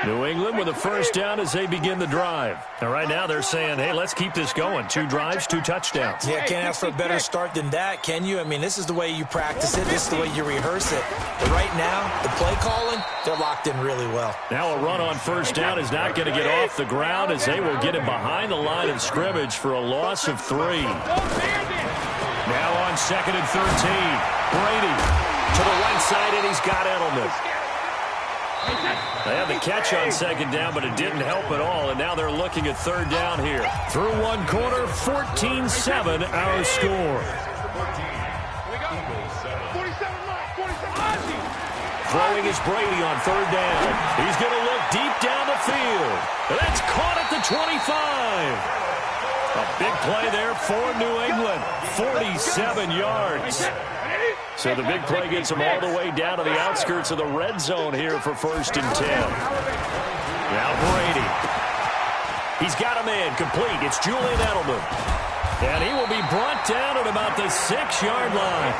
New England with a first down as they begin the drive. And right now they're saying, hey, let's keep this going. 2 drives, 2 touchdowns. Yeah, can't ask for a better start than that, can you? I mean, this is the way you practice it. This is the way you rehearse it. But right now, the play calling, they're locked in really well. Now a run on first down is not going to get off the ground as they will get him behind the line of scrimmage for a loss of 3. Now on 2nd and 13. Brady to the right side, and he's got Edelman. They had the catch on 2nd down, but it didn't help at all, and now they're looking at 3rd down here. Through 1 quarter, 14-7 our score. Throwing is Brady on 3rd down. He's going to look deep down the field. That's caught at the 25. A big play there for New England. 47 yards. So the big play gets him all the way down to the outskirts of the red zone here for 1st and 10. Now Brady. He's got a man complete. It's Julian Edelman. And he will be brought down at about the 6-yard line.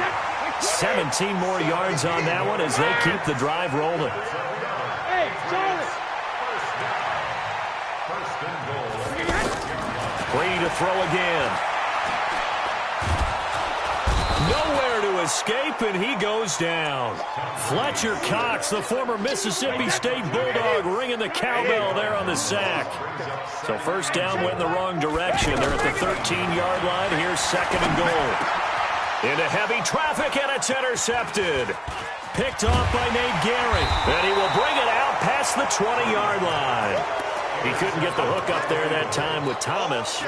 17 more yards on that one as they keep the drive rolling. Brady to throw again. Nowhere to escape, and he goes down. Fletcher Cox, the former Mississippi State Bulldog, ringing the cowbell there on the sack. So 1st down went in the wrong direction. They're at the 13-yard line. Here's 2nd and goal. Into heavy traffic, and it's intercepted. Picked off by Nate Gehring, and he will bring it out past the 20-yard line. He couldn't get the hook up there that time with Thomas.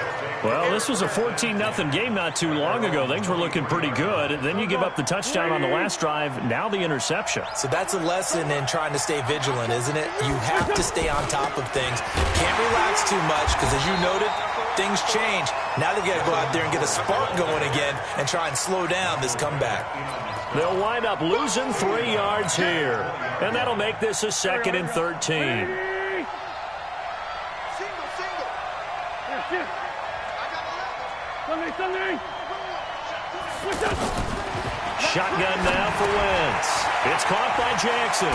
Well, this was a 14-0 game not too long ago. Things were looking pretty good. Then you give up the touchdown on the last drive. Now the interception. So that's a lesson in trying to stay vigilant, isn't it? You have to stay on top of things. Can't relax too much because, as you noted, things change. Now they've got to go out there and get a spark going again and try and slow down this comeback. They'll wind up losing 3 yards here. And that'll make this a 2nd and 13. Shotgun now for Wentz. It's caught by Jackson.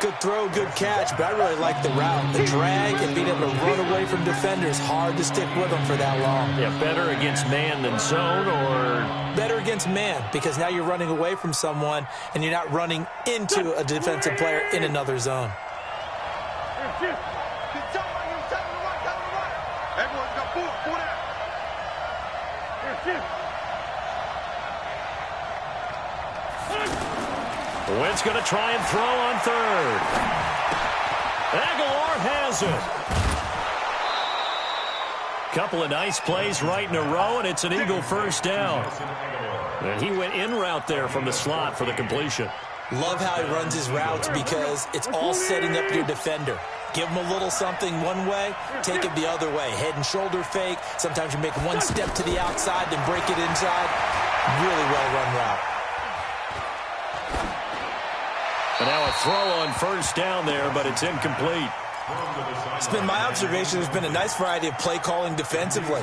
Good throw, good catch, but I really like the route. The drag and being able to run away from defenders, hard to stick with them for that long. Yeah, better against man than zone, or? Better against man, because now you're running away from someone and you're not running into a defensive player in another zone. Wentz going to try and throw on 3rd. Aguilar has it. Couple of nice plays right in a row, and it's an Eagle 1st down. And he went in route there from the slot for the completion. Love how he runs his routes because it's all setting up your defender. Give him a little something one way, take it the other way. Head and shoulder fake. Sometimes you make one step to the outside, then break it inside. Really well-run route. And now a throw on 1st down there, but it's incomplete. It's been my observation there's been a nice variety of play calling defensively.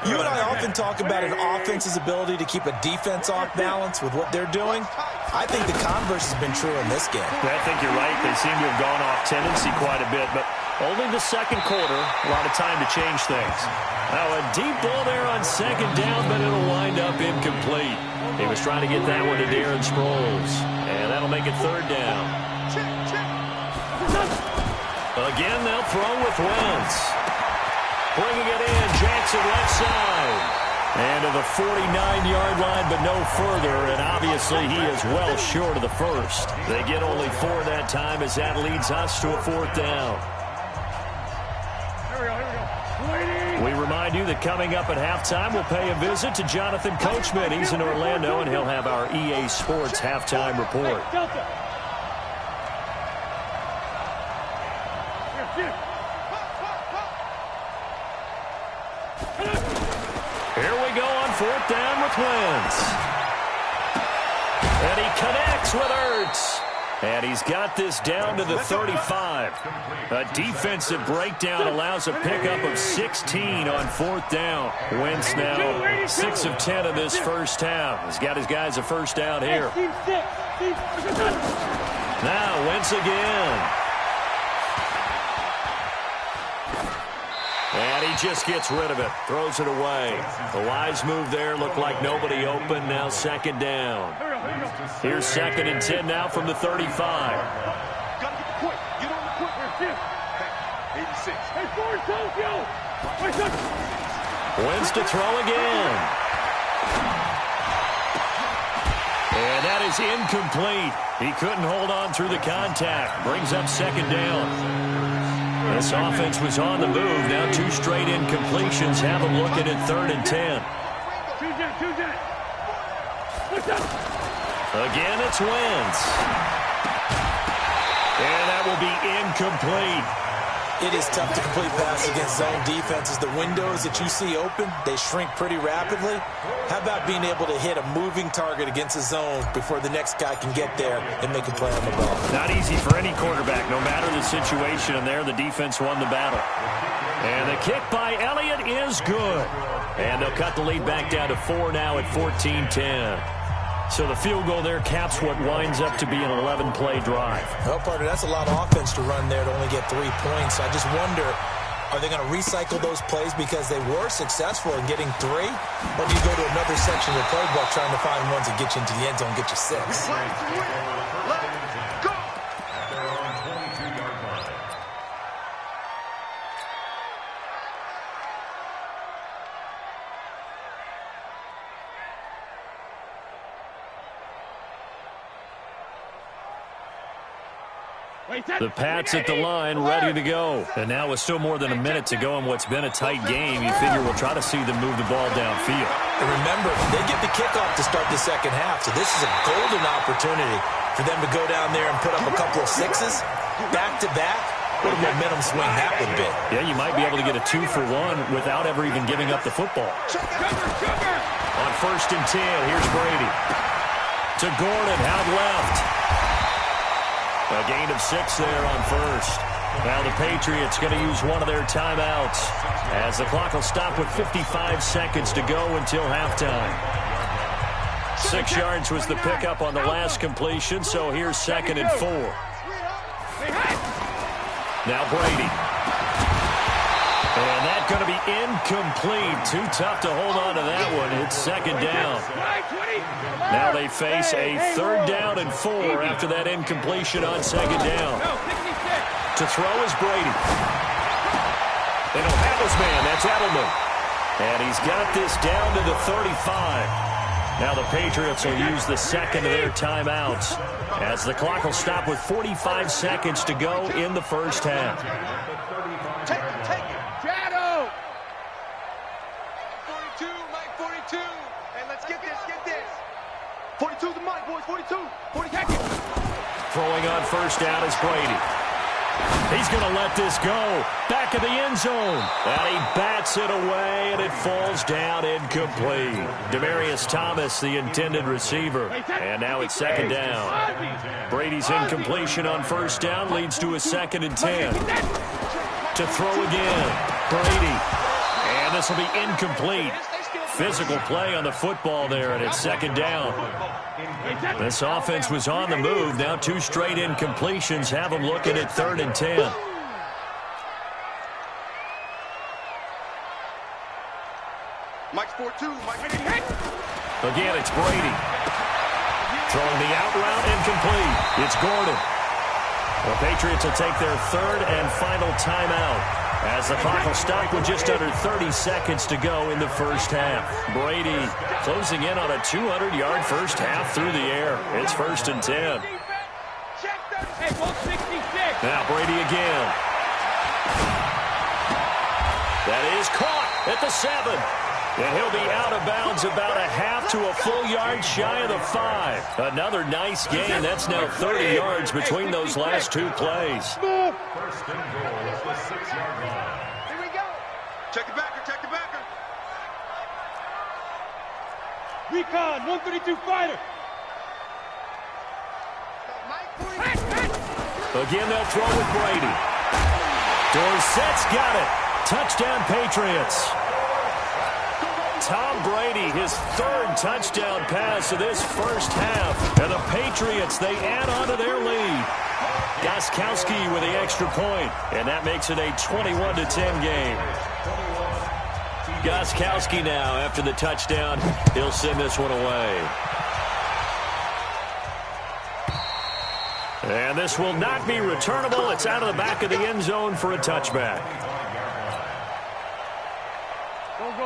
You and I often talk about an offense's ability to keep a defense off balance with what they're doing. I think the converse has been true in this game. I think you're right. They seem to have gone off tendency quite a bit, but only the 2nd quarter, a lot of time to change things. Now a deep ball there on 2nd down, but it'll wind up incomplete. He was trying to get that one to Darren Sproles, and that'll make it 3rd down. Again, they'll throw with Wentz. Bringing it in, Jackson left side. And to the 49-yard line, but no further, and obviously he is well short of the 1st. They get only 4 that time as that leads us to a 4th down. We remind you that coming up at halftime, we'll pay a visit to Jonathan Coachman. He's in Orlando, and he'll have our EA Sports halftime report. Here we go on 4th down with Wentz. And he connects with Ertz. And he's got this down to the 35. A defensive breakdown allows a pickup of 16 on 4th down. Wentz now 6 of 10 in this first half. He's got his guys a 1st down here. Now Wentz again. And he just gets rid of it. Throws it away. The wise move there. Looked like nobody open. Now second down. Here's 2nd and 10 now from the 35. Gotta get the point. Get on the point. Hey, 86. Hey, forward, Tokyo. Wentz to throw again. And that is incomplete. He couldn't hold on through the contact. Brings up second down. This offense was on the move. Now 2 straight incompletions have them looking at 3rd and 10. Again, it's Wentz. And that will be incomplete. It is tough to complete passes against zone defenses. The windows that you see open, they shrink pretty rapidly. How about being able to hit a moving target against a zone before the next guy can get there and make a play on the ball? Not easy for any quarterback, no matter the situation. And there, the defense won the battle. And the kick by Elliott is good. And they'll cut the lead back down to 4 now at 14-10. So the field goal there caps what winds up to be an 11-play drive. Well, partner, that's a lot of offense to run there to only get 3 points. I just wonder, are they going to recycle those plays because they were successful in getting 3? Or do you go to another section of the playbook trying to find ones that get you into the end zone and get you 6? The Pats at the line, ready to go. And now with still more than a minute to go in what's been a tight game, you figure we'll try to see them move the ball downfield. And remember, they get the kickoff to start the second half, so this is a golden opportunity for them to go down there and put up a couple of 6s back-to-back. What a momentum swing that would be. Yeah, you might be able to get a 2-for-1 without ever even giving up the football. On 1st and 10, here's Brady. To Gordon, out left. A gain of 6 there on 1st. Now the Patriots going to use one of their timeouts as the clock will stop with 55 seconds to go until halftime. 6 yards was the pickup on the last completion, so here's 2nd and 4. Now Brady. And that's going to be incomplete. Too tough to hold on to that one. It's 2nd down. Now they face a 3rd down and 4 after that incompletion on 2nd down. To throw is Brady. They don't have his man. That's Edelman. And he's got this down to the 35. Now the Patriots will use the 2nd of their timeouts as the clock will stop with 45 seconds to go in the first half. Take it. Shadow. 42, Mike 42. And let's get this. 42's the mic, boys. 42. 40 seconds. Throwing on 1st down is Brady. He's going to let this go. Back of the end zone. And he bats it away, and it falls down incomplete. Demaryius Thomas, the intended receiver. And now it's 2nd down. Brady's incompletion on 1st down leads to a 2nd and 10. To throw again. Brady. And this will be incomplete. Physical play on the football there, and it's 2nd down. This offense was on the move. Now 2 straight incompletions have them looking at 3rd and 10. Mike's 4-2. Again, it's Brady. Throwing the out route, incomplete. It's Gordon. The Patriots will take their 3rd and final timeout as the clock will stop with just under 30 seconds to go in the first half. Brady closing in on a 200-yard first half through the air. It's 1st and 10. Now Brady again. That is caught at the 7. And he'll be out of bounds about a half to a full yard shy of the 5. Another nice gain. That's now 30 yards between those last 2 plays. First and goal is the 6-yard line. Here we go. Check the backer. Recon, 132 fighter. Again, they'll throw with Brady. Dorsett's got it. Touchdown, Patriots. Tom Brady, his 3rd touchdown pass of this first half. And the Patriots, they add on to their lead. Gostkowski with the extra point, and that makes it a 21-10 game. Gostkowski now, after the touchdown, he'll send this one away. And this will not be returnable. It's out of the back of the end zone for a touchback.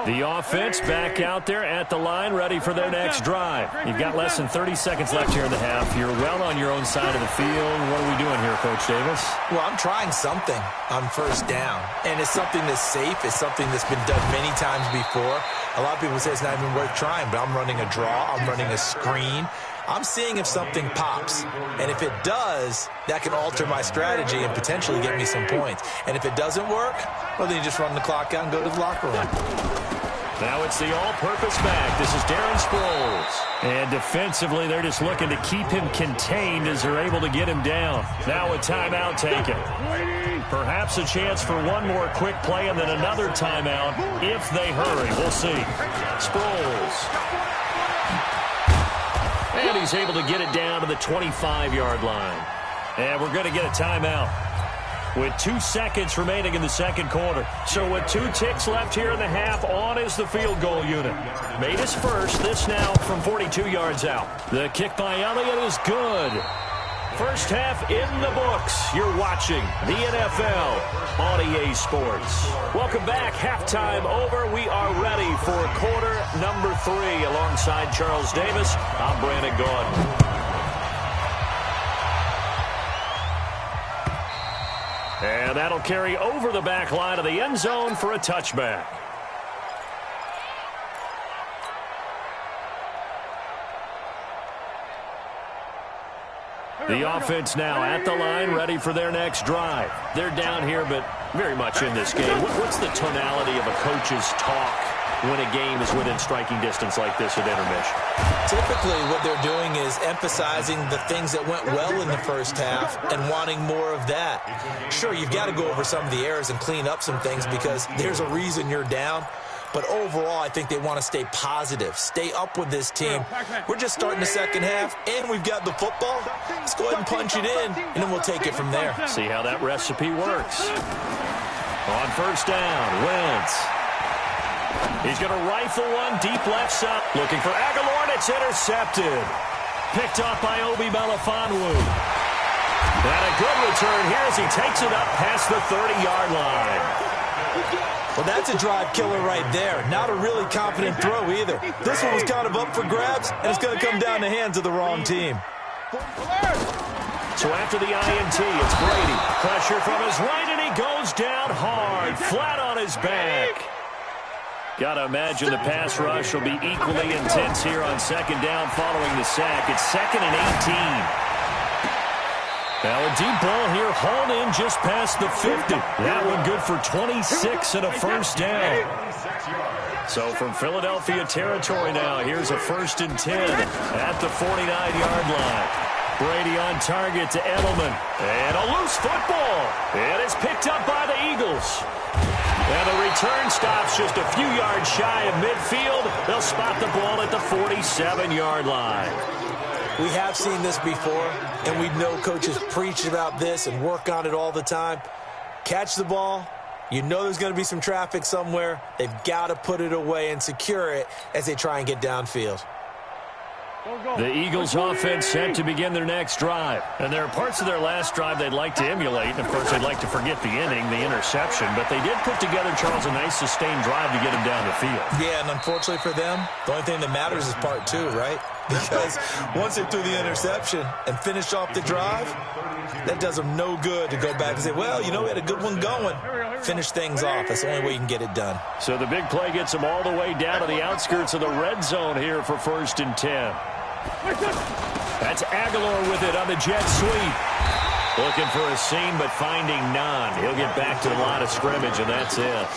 The offense back out there at the line, ready for their next drive. You've got less than 30 seconds left here in the half. You're well on your own side of the field. What are we doing here, Coach Davis? Well, I'm trying something on first down, and it's something that's safe. It's something that's been done many times before. A lot of people say it's not even worth trying, but I'm running a draw. I'm running a screen. I'm seeing if something pops, and if it does, that can alter my strategy and potentially get me some points. And if it doesn't work, well, then you just run the clock out and go to the locker room. Now it's the all-purpose back. This is Darren Sproles. And defensively, they're just looking to keep him contained as they're able to get him down. Now a timeout taken. Perhaps a chance for one more quick play and then another timeout if they hurry. We'll see. Sproles. And he's able to get it down to the 25-yard line. And we're going to get a timeout with 2 seconds remaining in the second quarter. So with 2 ticks left here in the half, on is the field goal unit. Made his first, this now from 42 yards out. The kick by Elliott is good. First half in the books. You're watching the NFL on EA Sports. Welcome back. Halftime over. We are ready for quarter number 3. Alongside Charles Davis, I'm Brandon Gordon. And that'll carry over the back line of the end zone for a touchback. The offense now at the line, ready for their next drive. They're down here, but very much in this game. What's the tonality of a coach's talk when a game is within striking distance like this at intermission? Typically, what they're doing is emphasizing the things that went well in the first half and wanting more of that. Sure, you've got to go over some of the errors and clean up some things because there's a reason you're down. But overall, I think they want to stay positive, stay up with this team. We're just starting the second half, and we've got the football. Let's go ahead and punch it in, and then we'll take it from there. See how that recipe works. On first down, Wentz. He's going to rifle one deep left side. Looking for Aguilar, and it's intercepted. Picked off by Obi Melifonwu. And a good return here as he takes it up past the 30-yard line. Well, that's a drive killer right there. Not a really confident throw either. This one was kind of up for grabs, and it's going to come down the hands of the wrong team. So after the INT, it's Brady. Pressure from his right, and he goes down hard, flat on his back. Got to imagine the pass rush will be equally intense here on second down following the sack. It's 2nd and 18. Now a deep ball here, hauled in just past the 50. That one good for 26 and a first down. So from Philadelphia territory now, here's a 1st and 10 at the 49-yard line. Brady on target to Edelman. And a loose football. And it's picked up by the Eagles. And the return stops just a few yards shy of midfield. They'll spot the ball at the 47-yard line. We have seen this before, and we know coaches preach about this and work on it all the time. Catch the ball. You know there's going to be some traffic somewhere. They've got to put it away and secure it as they try and get downfield. The Eagles offense set to begin their next drive. And there are parts of their last drive they'd like to emulate. And, of course, they'd like to forget the inning, the interception. But they did put together, Charles, a nice sustained drive to get him down the field. Yeah, and unfortunately for them, the only thing that matters is part 2, right? Because once they threw the interception and finished off the drive, that does them no good to go back and say, well, you know, we had a good one going. Finish things off. That's the only way you can get it done. So the big play gets them all the way down to the outskirts of the red zone here for 1st and 10. That's Aguilar with it on the jet sweep. Looking for a seam, but finding none. He'll get back to the line of scrimmage, and that's it.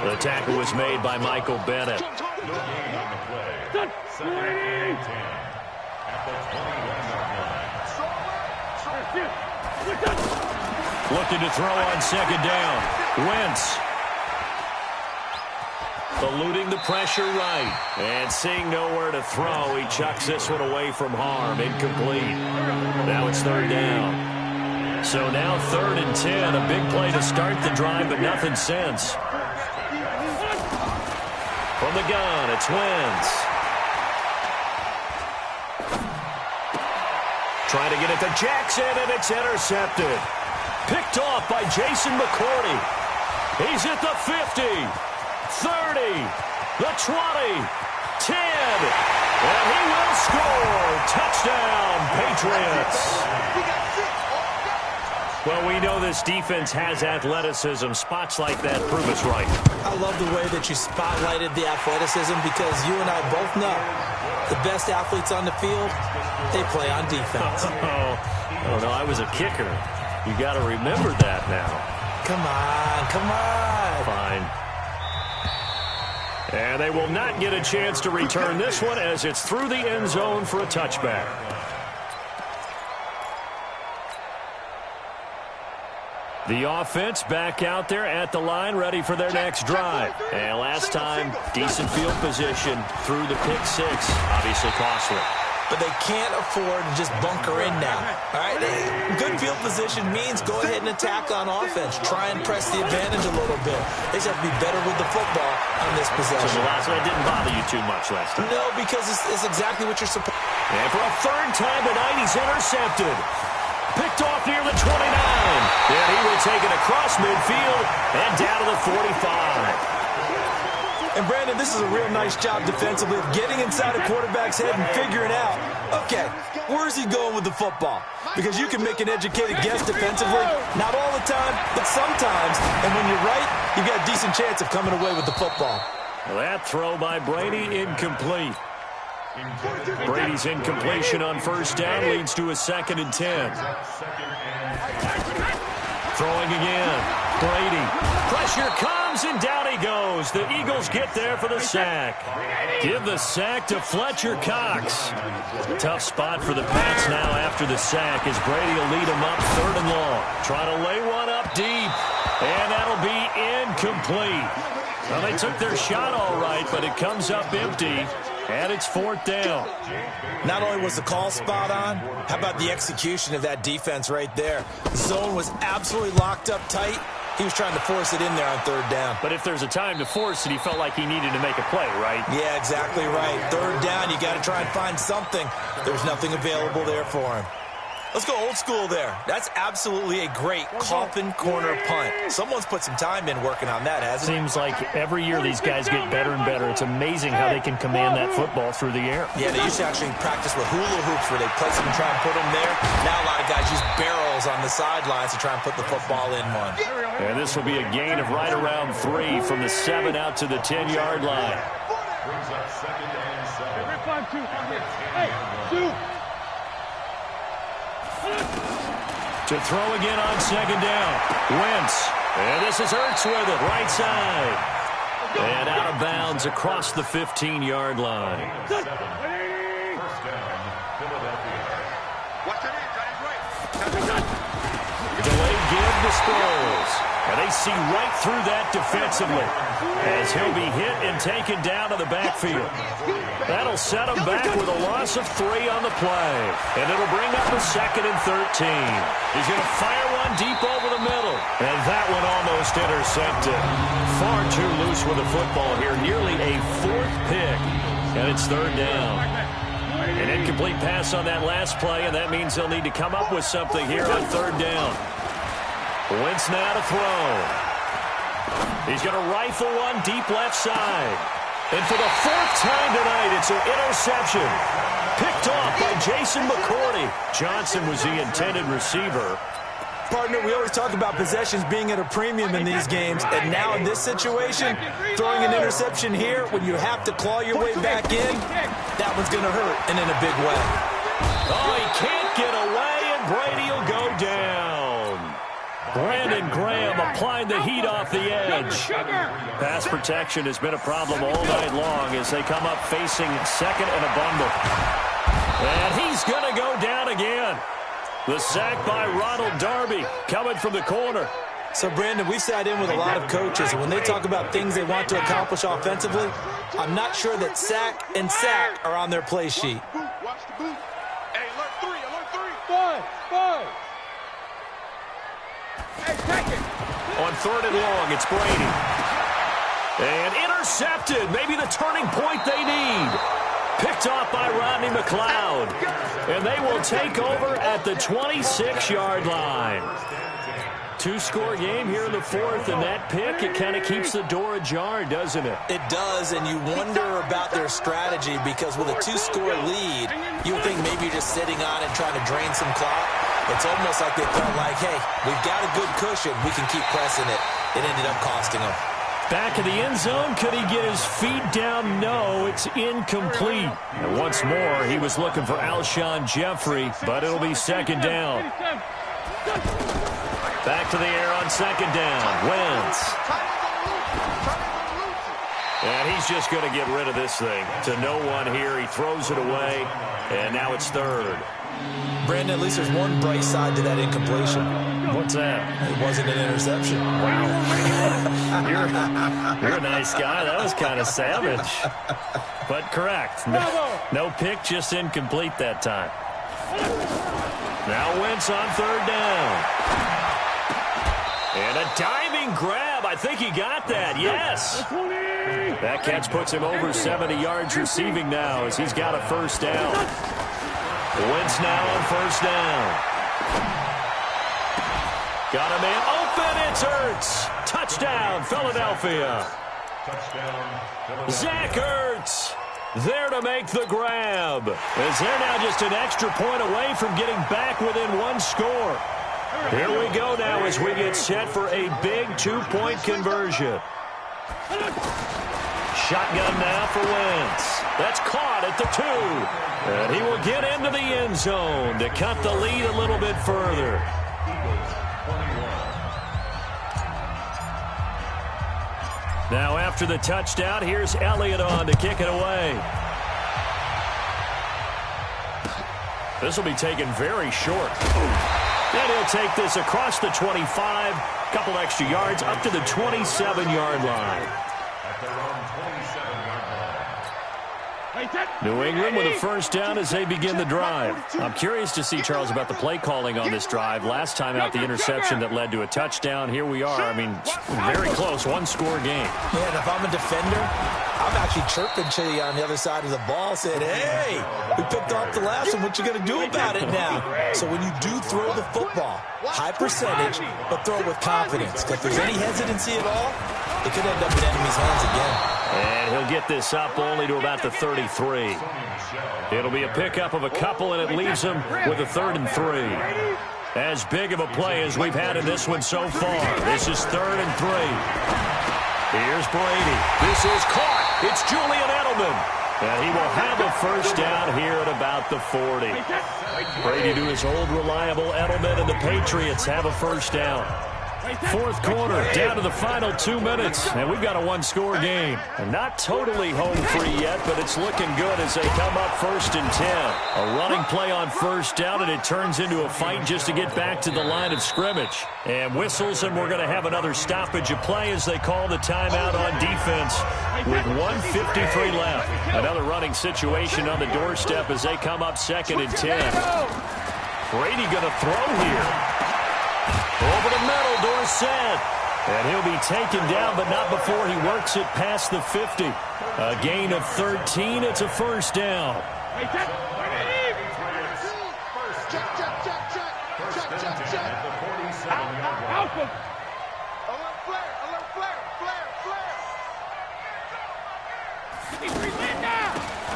The tackle was made by Michael Bennett. Looking to throw on second down. Wentz. Eluding the pressure right. And seeing nowhere to throw, he chucks this one away from harm. Incomplete. Now it's third down. So now 3rd and 10. A big play to start the drive, but nothing since. From the gun, it's Wentz. Trying to get it to Jackson, and it's intercepted. Picked off by Jason McCourty. He's at the 50, 30, the 20, 10, and he will score. Touchdown, Patriots. Well, we know this defense has athleticism. Spots like that prove us right. I love the way that you spotlighted the athleticism because you and I both know the best athletes on the field, they play on defense. Oh, no, I was a kicker. You got to remember that now. Come on. Fine. And they will not get a chance to return this one as it's through the end zone for a touchback. The offense back out there at the line, ready for their next drive. And last time, decent field position through the pick six. Obviously costly. But they can't afford to just bunker in now. All right, good field position means go ahead and attack on offense. Try and press the advantage a little bit. They just have to be better with the football on this possession. So the last one didn't bother you too much last time. No, because it's exactly what you're supposed to. And for a 3rd time tonight, he's intercepted. Picked off near the 29. And he will take it across midfield and down to the 45. And, Brandon, this is a real nice job defensively of getting inside a quarterback's head and figuring out, okay, where's he going with the football? Because you can make an educated guess defensively, not all the time, but sometimes. And when you're right, you've got a decent chance of coming away with the football. Well, that throw by Brady, incomplete. Brady's incompletion on 1st down leads to a 2nd and 10. Throwing again. Brady. Pressure comes, and down he goes. The Eagles get there for the sack. Give the sack to Fletcher Cox. Tough spot for the Pats now after the sack as Brady will lead them up 3rd and long. Trying to lay one up deep. And that'll be incomplete. Well, they took their shot all right, but it comes up empty. And it's 4th down. Not only was the call spot on, how about the execution of that defense right there? The zone was absolutely locked up tight. He was trying to force it in there on 3rd down. But if there's a time to force it, he felt like he needed to make a play, right? Yeah, exactly right. 3rd down, you got to try and find something. There's nothing available there for him. Let's go old school there. That's absolutely a great coffin corner punt. Someone's put some time in working on that, hasn't it? Seems like every year these guys get better and better. It's amazing how they can command that football through the air. Yeah, they used to actually practice with hula hoops where they place them and try and put them there. Now a lot of guys use barrels on the sidelines to try and put the football in one. And this will be a gain of right around 3 from the 7 out to the 10-yard line. To throw again on 2nd down. Wentz. And this is Ertz with it, right side. And out of bounds across the 15-yard line. Delayed give to Sproles. And they see right through that defensively as he'll be hit and taken down to the backfield. That'll set him back with a loss of 3 on the play. And it'll bring up a 2nd and 13. He's going to fire one deep over the middle. And that one almost intercepted. Far too loose with the football here. Nearly a 4th pick. And it's 3rd down. An incomplete pass on that last play, and that means they'll need to come up with something here on 3rd down. Wentz now to throw. He's going to rifle one deep left side. And for the 4th time tonight, it's an interception. Picked off by Jason McCourty. Johnson was the intended receiver. Partner, we always talk about possessions being at a premium in these games, and now in this situation, throwing an interception here when you have to claw your way back in, that one's going to hurt, and in a big way. Oh, he can't get away, and Brady will go down. Brandon Graham applying the heat off the edge. Pass protection has been a problem all night long as they come up facing 2nd and a bundle. And he's going to go down again. The sack by Ronald Darby coming from the corner. So, Brandon, we sat in with a lot of coaches, and when they talk about things they want to accomplish offensively, I'm not sure that sack and sack are on their play sheet. Watch the boot. Hey, alert three. Five. Hey, take it. On 3rd and long, it's Brady. And intercepted. Maybe the turning point they need. Picked off by Rodney McLeod. And they will take over at the 26-yard line. 2-score game here in the 4th, and that pick, it kind of keeps the door ajar, doesn't it? It does, and you wonder about their strategy because with a 2-score lead, you would think maybe you're just sitting on it trying to drain some clock. It's almost like they felt like, hey, we've got a good cushion. We can keep pressing it. It ended up costing them. Back in the end zone, could he get his feet down? No, it's incomplete. And once more, he was looking for Alshon Jeffrey, but it'll be 2nd down. Back to the air on 2nd down. Wentz. And he's just going to get rid of this thing. To no one here. He throws it away, and now it's 3rd. Brandon, at least there's one bright side to that incompletion. What's that? It wasn't an interception. Wow. You're a nice guy. That was kind of savage. But correct. No pick, just incomplete that time. Now Wentz on 3rd down. And a diving grab. I think he got that. Yes. That catch puts him over 70 yards receiving now as he's got a 1st down. Wentz now on 1st down. Got a man open. It's Ertz. Touchdown, Philadelphia. Zach Ertz there to make the grab. As they're now just an extra point away from getting back within 1 score. Here we go now as we get set for a big 2-point conversion. Shotgun now for Wentz. That's caught at the 2. And he will get into the end zone to cut the lead a little bit further. Now after the touchdown, here's Elliott on to kick it away. This will be taken very short. And he'll take this across the 25, couple extra yards, up to the 27-yard line. New England with a 1st down as they begin the drive. I'm curious to see, Charles, about the play calling on this drive. Last time out, the interception that led to a touchdown. Here we are. I mean, very close, 1-score game. Yeah, and if I'm a defender, I'm actually chirping to you on the other side of the ball, saying, hey, we picked off the last one. What you going to do about it now? So when you do throw the football, high percentage, but throw it with confidence. Because if there's any hesitancy at all, it could end up in enemy's hands again. And he'll get this up only to about the 33. It'll be a pickup of a couple, and it leaves him with a 3rd and 3. As big of a play as we've had in this one so far. This is 3rd and 3. Here's Brady. This is caught. It's Julian Edelman. And he will have a 1st down here at about the 40. Brady to his old reliable Edelman, and the Patriots have a 1st down. 4th quarter, down to the final 2 minutes, and we've got a 1-score game. And not totally home free yet, but it's looking good as they come up 1st and 10. A running play on 1st down, and it turns into a fight just to get back to the line of scrimmage. And whistles, and we're going to have another stoppage of play as they call the timeout on defense with 1:53 left. Another running situation on the doorstep as they come up 2nd and 10. Brady going to throw here. Over the middle, Dorsett. And he'll be taken down, but not before he works it past the 50. A gain of 13. It's a 1st down.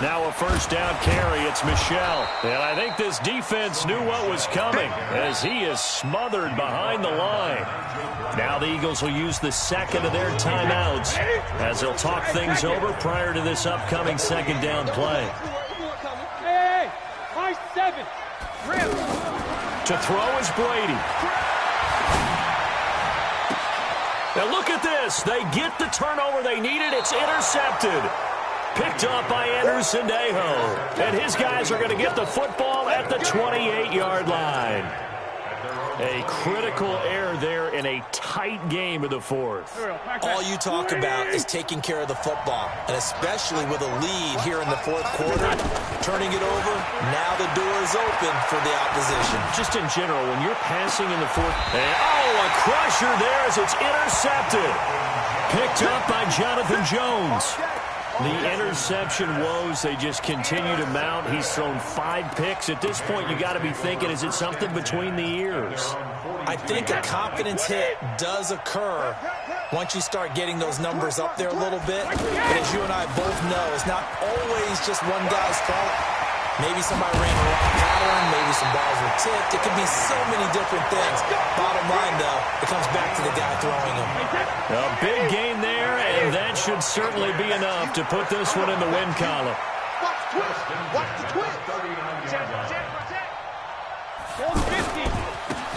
Now a 1st down carry. It's Michel. And I think this defense knew what was coming as he is smothered behind the line. Now the Eagles will use the 2nd of their timeouts as they'll talk things over prior to this upcoming 2nd down play. Hey, my 7. To throw is Brady. Now look at this. They get the turnover they needed. It's intercepted. Picked up by Andrew Sendejo. And his guys are going to get the football at the 28-yard line. A critical error there in a tight game of the fourth. All you talk about is taking care of the football, and especially with a lead here in the fourth quarter, turning it over, now the door is open for the opposition. Just in general, when you're passing in the fourth, and a crusher there as it's intercepted. Picked up by Jonathan Jones. The interception woes, they just continue to mount. He's thrown 5 picks. At this point, you got to be thinking, is it something between the ears? I think a confidence hit does occur once you start getting those numbers up there a little bit. But as you and I both know, it's not always just one guy's fault. Maybe somebody ran the wrong pattern. Maybe some balls were tipped. It could be so many different things. Bottom line, though, it comes back to the guy throwing them. A big gain there, and that should certainly be enough to put this one in the win column. Watch the twist. Watch the twist.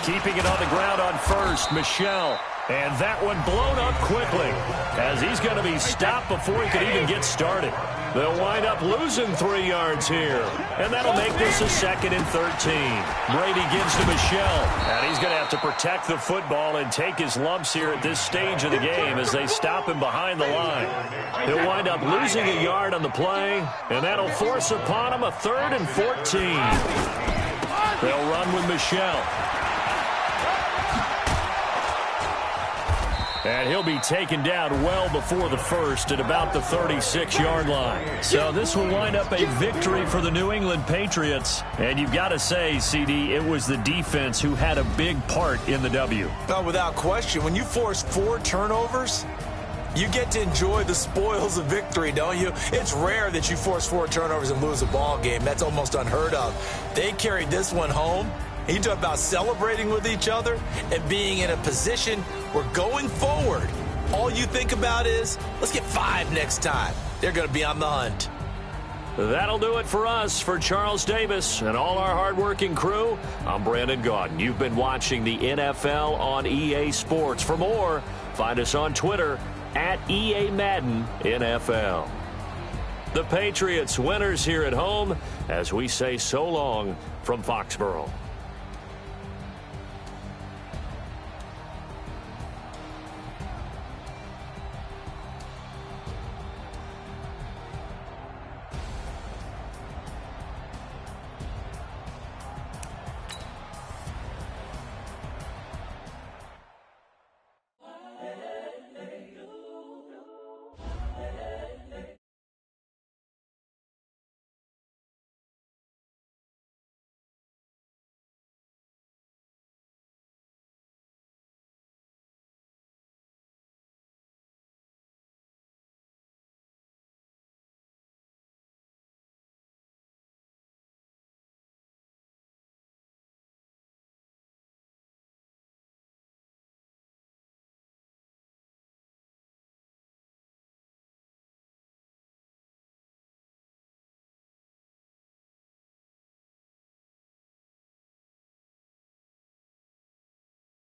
Keeping it on the ground on first, Michelle. And that one blown up quickly as he's going to be stopped before he could even get started. They'll wind up losing 3 yards here. And that'll make this a 2nd and 13. Brady gives to Michelle. And he's going to have to protect the football and take his lumps here at this stage of the game as they stop him behind the line. He'll wind up losing a yard on the play. And that'll force upon him a 3rd and 14. They'll run with Michelle. And he'll be taken down well before the first at about the 36-yard line. So this will wind up a victory for the New England Patriots. And you've got to say, CD, it was the defense who had a big part in the W. No, without question. When you force 4 turnovers, you get to enjoy the spoils of victory, don't you? It's rare that you force 4 turnovers and lose a ball game. That's almost unheard of. They carried this one home. You talk about celebrating with each other and being in a position where going forward, all you think about is, let's get 5 next time. They're going to be on the hunt. That'll do it for us. For Charles Davis and all our hardworking crew, I'm Brandon Gaudin. You've been watching the NFL on EA Sports. For more, find us on Twitter at EA Madden NFL. The Patriots winners here at home as we say so long from Foxborough.